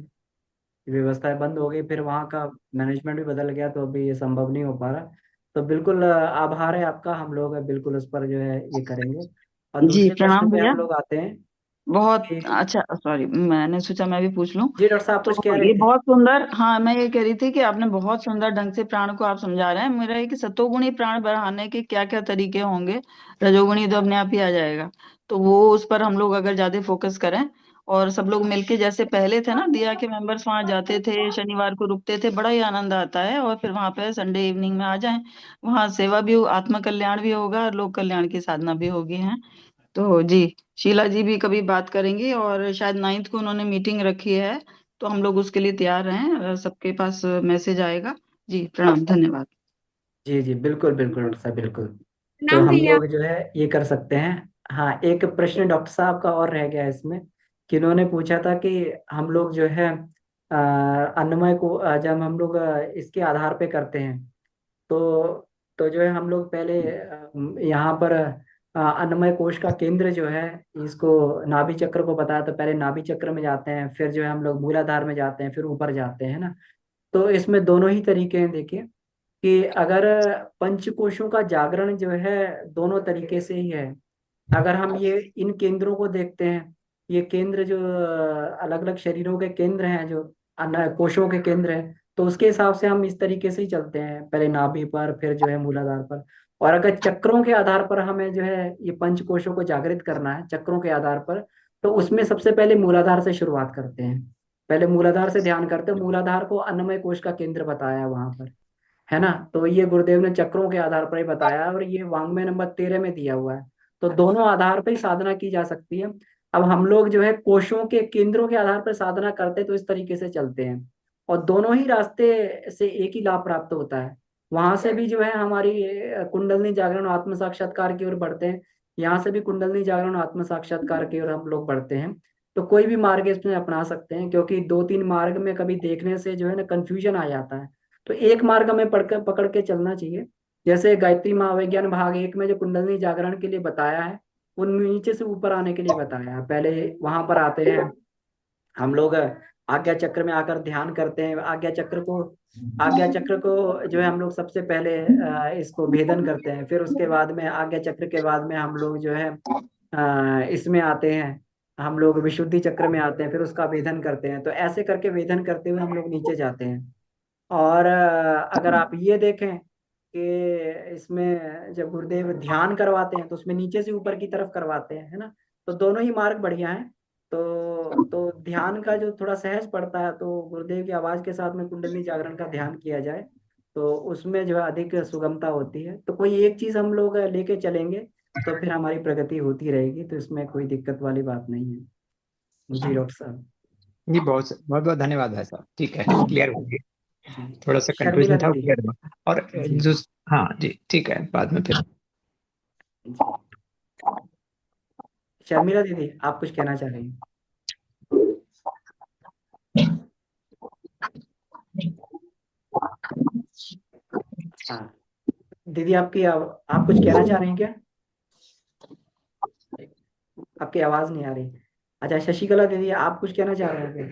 व्यवस्थाएं बंद हो गई, फिर वहाँ का मैनेजमेंट भी बदल गया, तो अभी ये संभव नहीं हो पा रहा। तो बिल्कुल आभार है आपका, हम लोग बिल्कुल उस पर जो है ये करेंगे। और जी दूसरे प्रश्न प्रणाम पे भैया। हम लोग आते हैं बहुत कि अच्छा, सॉरी मैंने सोचा मैं भी पूछ लूं। जी डॉक्टर साहब कुछ तो कह रहे ये थे। बहुत सुंदर, हाँ मैं ये कह रही थी कि आपने बहुत सुंदर ढंग से प्राण को आप समझा रहे हैं। मेरा ये कि सतोगुणी प्राण बढ़ाने के क्या क्या तरीके होंगे, रजोगुणी तो अपने आप ही आ जाएगा। तो वो उस पर हम लोग अगर ज्यादा फोकस करें और सब लोग मिलके, जैसे पहले थे ना दिया के मेंबर्स वहां जाते थे, शनिवार को रुकते थे, बड़ा ही आनंद आता है। और फिर वहां पे संडे इवनिंग में आ जाएं, वहां सेवा भी आत्म कल्याण भी होगा और लोक कल्याण की साधना भी होगी है। तो जी, शीला जी भी कभी बात करेंगी और शायद 9th को उन्होंने मीटिंग रखी है, तो हम लोग उसके लिए तैयार हैं। सबके पास मैसेज आएगा। जी प्रणाम, धन्यवाद। जी जी बिल्कुल बिल्कुल डॉक्टर साहब, बिल्कुल। तो प्रणाम हम भैया। लोग जो है ये कर सकते हैं। हाँ, एक प्रश्न डॉक्टर साहब का और रह गया है इसमें, कि उन्होंने पूछा था कि हम लोग जो है अन्नमय को जब हम लोग इसके आधार पे करते हैं, तो जो है हम लोग पहले यहाँ पर अन्नमय कोश का केंद्र जो है, इसको नाभि चक्र को बताया, तो पहले नाभि चक्र में जाते हैं, फिर जो है हम लोग मूलाधार में जाते हैं, फिर ऊपर जाते हैं ना। तो इसमें दोनों ही तरीके हैं, देखिए कि अगर पंचकोशों का जागरण जो है दोनों तरीके से ही है। अगर हम ये इन केंद्रों को देखते हैं, ये केंद्र जो अलग अलग शरीरों के केंद्र हैं, जो कोशों के केंद्र हैं, तो उसके हिसाब से हम इस तरीके से ही चलते हैं, पहले नाभि पर, फिर जो है मूलाधार पर। और अगर चक्रों के आधार पर हमें जो है ये पंच कोशों को जागृत करना है चक्रों के आधार पर, तो उसमें सबसे पहले मूलाधार से शुरुआत करते हैं। पहले मूलाधार से ध्यान करते हैं, मूलाधार को अन्नमय कोश का केंद्र बताया है वहां पर, है ना। तो ये गुरुदेव ने चक्रों के आधार पर ही बताया है, और ये वांग्मय नंबर 13 में दिया हुआ है। तो दोनों आधार पर ही साधना की जा सकती है। अब हम लोग जो है कोशों के केंद्रों के आधार पर साधना करते हैं, तो इस तरीके से चलते हैं, और दोनों ही रास्ते से एक ही लाभ प्राप्त होता है। वहां से भी जो है हमारी कुंडलनी जागरण और आत्म साक्षात्कार की ओर बढ़ते हैं, यहाँ से भी कुंडलनी जागरण और आत्म साक्षात्कार की ओर हम लोग बढ़ते हैं। तो कोई भी मार्ग इसमें अपना सकते हैं, क्योंकि 2-3 मार्ग में कभी देखने से जो है ना कंफ्यूजन आ जाता है। तो एक मार्ग हमें पकड़ के चलना चाहिए। जैसे गायत्री महाविज्ञान भाग 1 में जो कुंडलनी जागरण के लिए बताया है, वो नीचे से ऊपर आने के लिए बताया है। पहले वहां पर आते हैं हम लोग, आज्ञा चक्र में आकर ध्यान करते हैं। आज्ञा चक्र को जो है हम लोग सबसे पहले इसको भेदन करते हैं, फिर उसके बाद में आज्ञा चक्र के बाद में हम लोग जो है इसमें आते हैं, हम लोग विशुद्धि चक्र में आते हैं, फिर उसका वेधन करते हैं। तो ऐसे करके वेधन करते हुए हम लोग नीचे जाते हैं। और अगर आप ये देखें कि इसमें जब गुरुदेव ध्यान करवाते हैं, तो उसमें नीचे से ऊपर की तरफ करवाते हैं, है ना। तो दोनों ही मार्ग बढ़िया हैं। तो ध्यान का जो थोड़ा सहज पड़ता है, तो गुरुदेव की आवाज के साथ में कुंडली जागरण का ध्यान किया जाए, तो उसमें जो है अधिक सुगमता होती है। तो कोई एक चीज हम लोग लेके चलेंगे, तो फिर हमारी प्रगति होती रहेगी, तो इसमें कोई दिक्कत वाली बात नहीं है। जी डॉक्टर साहब। जी बहुत बहुत बहुत धन्यवाद भाई साहब, ठीक है, क्लियर हो गया। जी थोड़ा सा शर्मिला कंफ्यूजन था, दीदी। क्लियर हुआ। और जी जो, हाँ जी ठीक है, बाद में फिर। जी शर्मिला दीदी, आप कुछ कहना चाह रही हैं? हाँ दीदी, आप कुछ कहना चाह रही हैं क्या? आपकी आवाज नहीं आ रही। अच्छा शशिकला दीदी, आप कुछ कहना चाह रहे हैं क्या?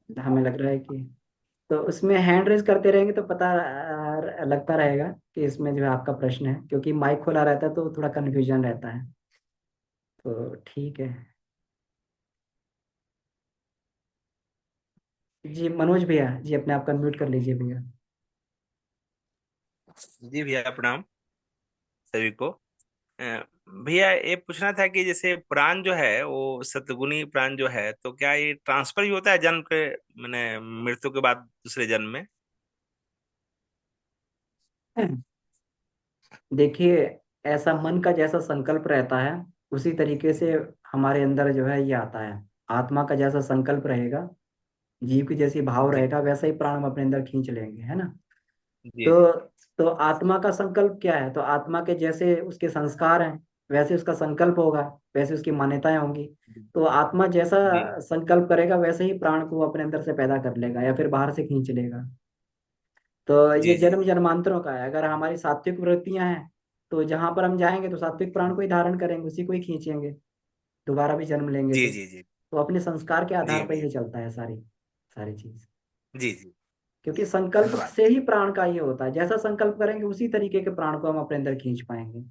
हमें लग रहा है कि तो उसमें हैंड रेज करते रहेंगे तो पता लगता रहेगा कि इसमें जो है आपका प्रश्न है, क्योंकि माइक खोला रहता है तो थोड़ा कंफ्यूजन रहता है। तो ठीक है। जी मनोज भैया जी, अपने आप को म्यूट कर लीजिए भैया। जी भैया प्रणाम सभी को। भैया ये पूछना था कि जैसे प्राण जो है वो सतगुणी प्राण जो है, तो क्या ये ट्रांसफर ही होता है जन्म के, मैंने मृत्यु के बाद दूसरे जन्म में? देखिए, ऐसा मन का जैसा संकल्प रहता है, उसी तरीके से हमारे अंदर जो है ये आता है। आत्मा का जैसा संकल्प रहेगा, जीव की जैसी भाव जी रहेगा, वैसा ही प्राण हम अपने अंदर खींच लेंगे, है ना। जी तो जी तो आत्मा का संकल्प क्या है? तो आत्मा के जैसे उसके संस्कार हैं, वैसे उसका संकल्प होगा, वैसे उसकी मान्यताएं होंगी। तो आत्मा जैसा जी संकल्प करेगा, वैसे ही प्राण को वो अपने अंदर से पैदा कर लेगा या फिर बाहर से खींच लेगा। तो ये जी जी जन्म जन्मांतरों का है। अगर हमारी सात्विक वृत्तियां हैं, तो जहां पर हम जाएंगे तो सात्विक प्राण को ही धारण करेंगे, उसी को ही खींचेंगे, दोबारा भी जन्म लेंगे जी तो। जी जी तो अपने संस्कार के जी आधार पर भैया। ये चलता है सारी सारी चीज। जी जी। क्योंकि संकल्प धन्यवाद। से ही प्राण का ये होता है, जैसा संकल्प करेंगे उसी तरीके के प्राण को हम अपने अंदर खींच पाएंगे।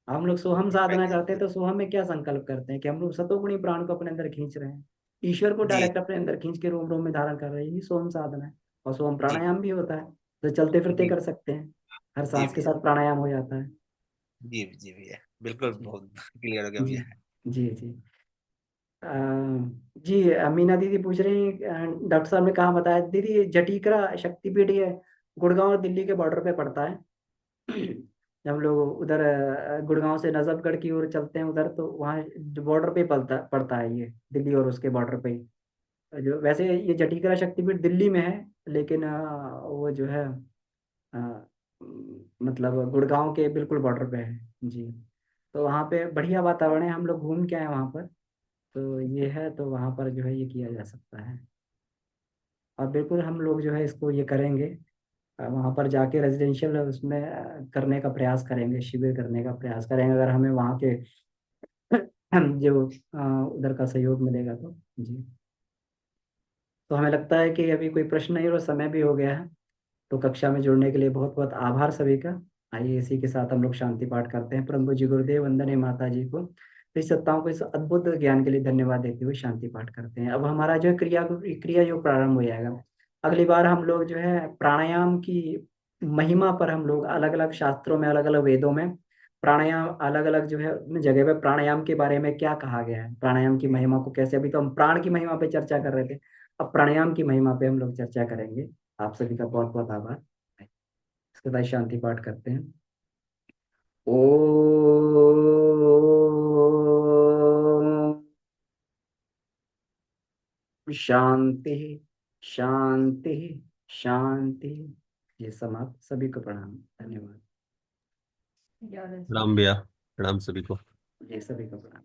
हम लोग सोहम खींच साधना पाएंगे करते हैं, तो सोहम में क्या संकल्प करते हैं कि हम लोग सतोगुणी प्राण को अपने अंदर खींच रहे हैं, ईश्वर को जी डायरेक्ट अपने अंदर खींच के रोम रोम में धारण कर रहे हैं, यही सोहम साधना है। और सोहम जी प्राणायाम भी होता है, तो चलते फिरते जी कर सकते हैं, हर जी सांस के भैया। साथ प्राणायाम हो जाता है। जी भैया बिल्कुल जी बहुत क्लियर हो गया जी भैया। जी जी। अ, जी, मीना दीदी पूछ रही हैं, डॉक्टर साहब ने कहा बताया दीदी, ये जटीकरा शक्तिपीठ ये गुड़गांव और दिल्ली के बॉर्डर पे पड़ता है। जब हम लोग उधर गुड़गांव से नजफगढ़ की ओर चलते हैं उधर, तो वहाँ बॉर्डर पे पड़ता पड़ता है ये, दिल्ली और उसके बॉर्डर पे ही। जो वैसे ये जटीकरा शक्तिपीठ दिल्ली में है, लेकिन वो जो है मतलब गुड़गांव के बिल्कुल बॉर्डर पे है जी। तो वहाँ पे बढ़िया वातावरण है, हम लोग घूम के आए वहाँ पर। तो ये है, तो वहाँ पर जो है ये किया जा सकता है। और बिल्कुल हम लोग जो है इसको ये करेंगे, वहाँ पर जाके रेजिडेंशियल उसमें करने का प्रयास करेंगे, शिविर करने का प्रयास करेंगे, अगर हमें वहाँ के जो उधर का सहयोग मिलेगा तो जी। तो हमें लगता है कि अभी कोई प्रश्न नहीं और समय भी हो गया है। तो कक्षा में जुड़ने के लिए बहुत बहुत आभार सभी का। आइए इसी के साथ हम लोग शांति पाठ करते हैं। परम पूज्य गुरुदेव वंदनीय माता जी को, तो इस सत्ताओं को इस अद्भुत ज्ञान के लिए धन्यवाद देते हुए शांति पाठ करते हैं। अब हमारा जो है क्रिया जो प्रारंभ हो जाएगा। अगली बार हम लोग जो है प्राणायाम की महिमा पर, हम लोग अलग अलग शास्त्रों में, अलग अलग वेदों में प्राणायाम, अलग अलग जो है जगह पे प्राणायाम के बारे में क्या कहा गया है, प्राणायाम की महिमा को कैसे, अभी तो हम प्राण की महिमा पे चर्चा कर रहे थे, अब प्राणायाम की महिमा पे हम लोग चर्चा करेंगे। आप सभी का बहुत बहुत आभार। इसके बाद शांति पाठ करते हैं। ओ शांति शांति शांति। ये समाप्त। सभी को प्रणाम, धन्यवाद। प्रणाम भैया। प्रणाम सभी को। ये सभी को प्रणाम।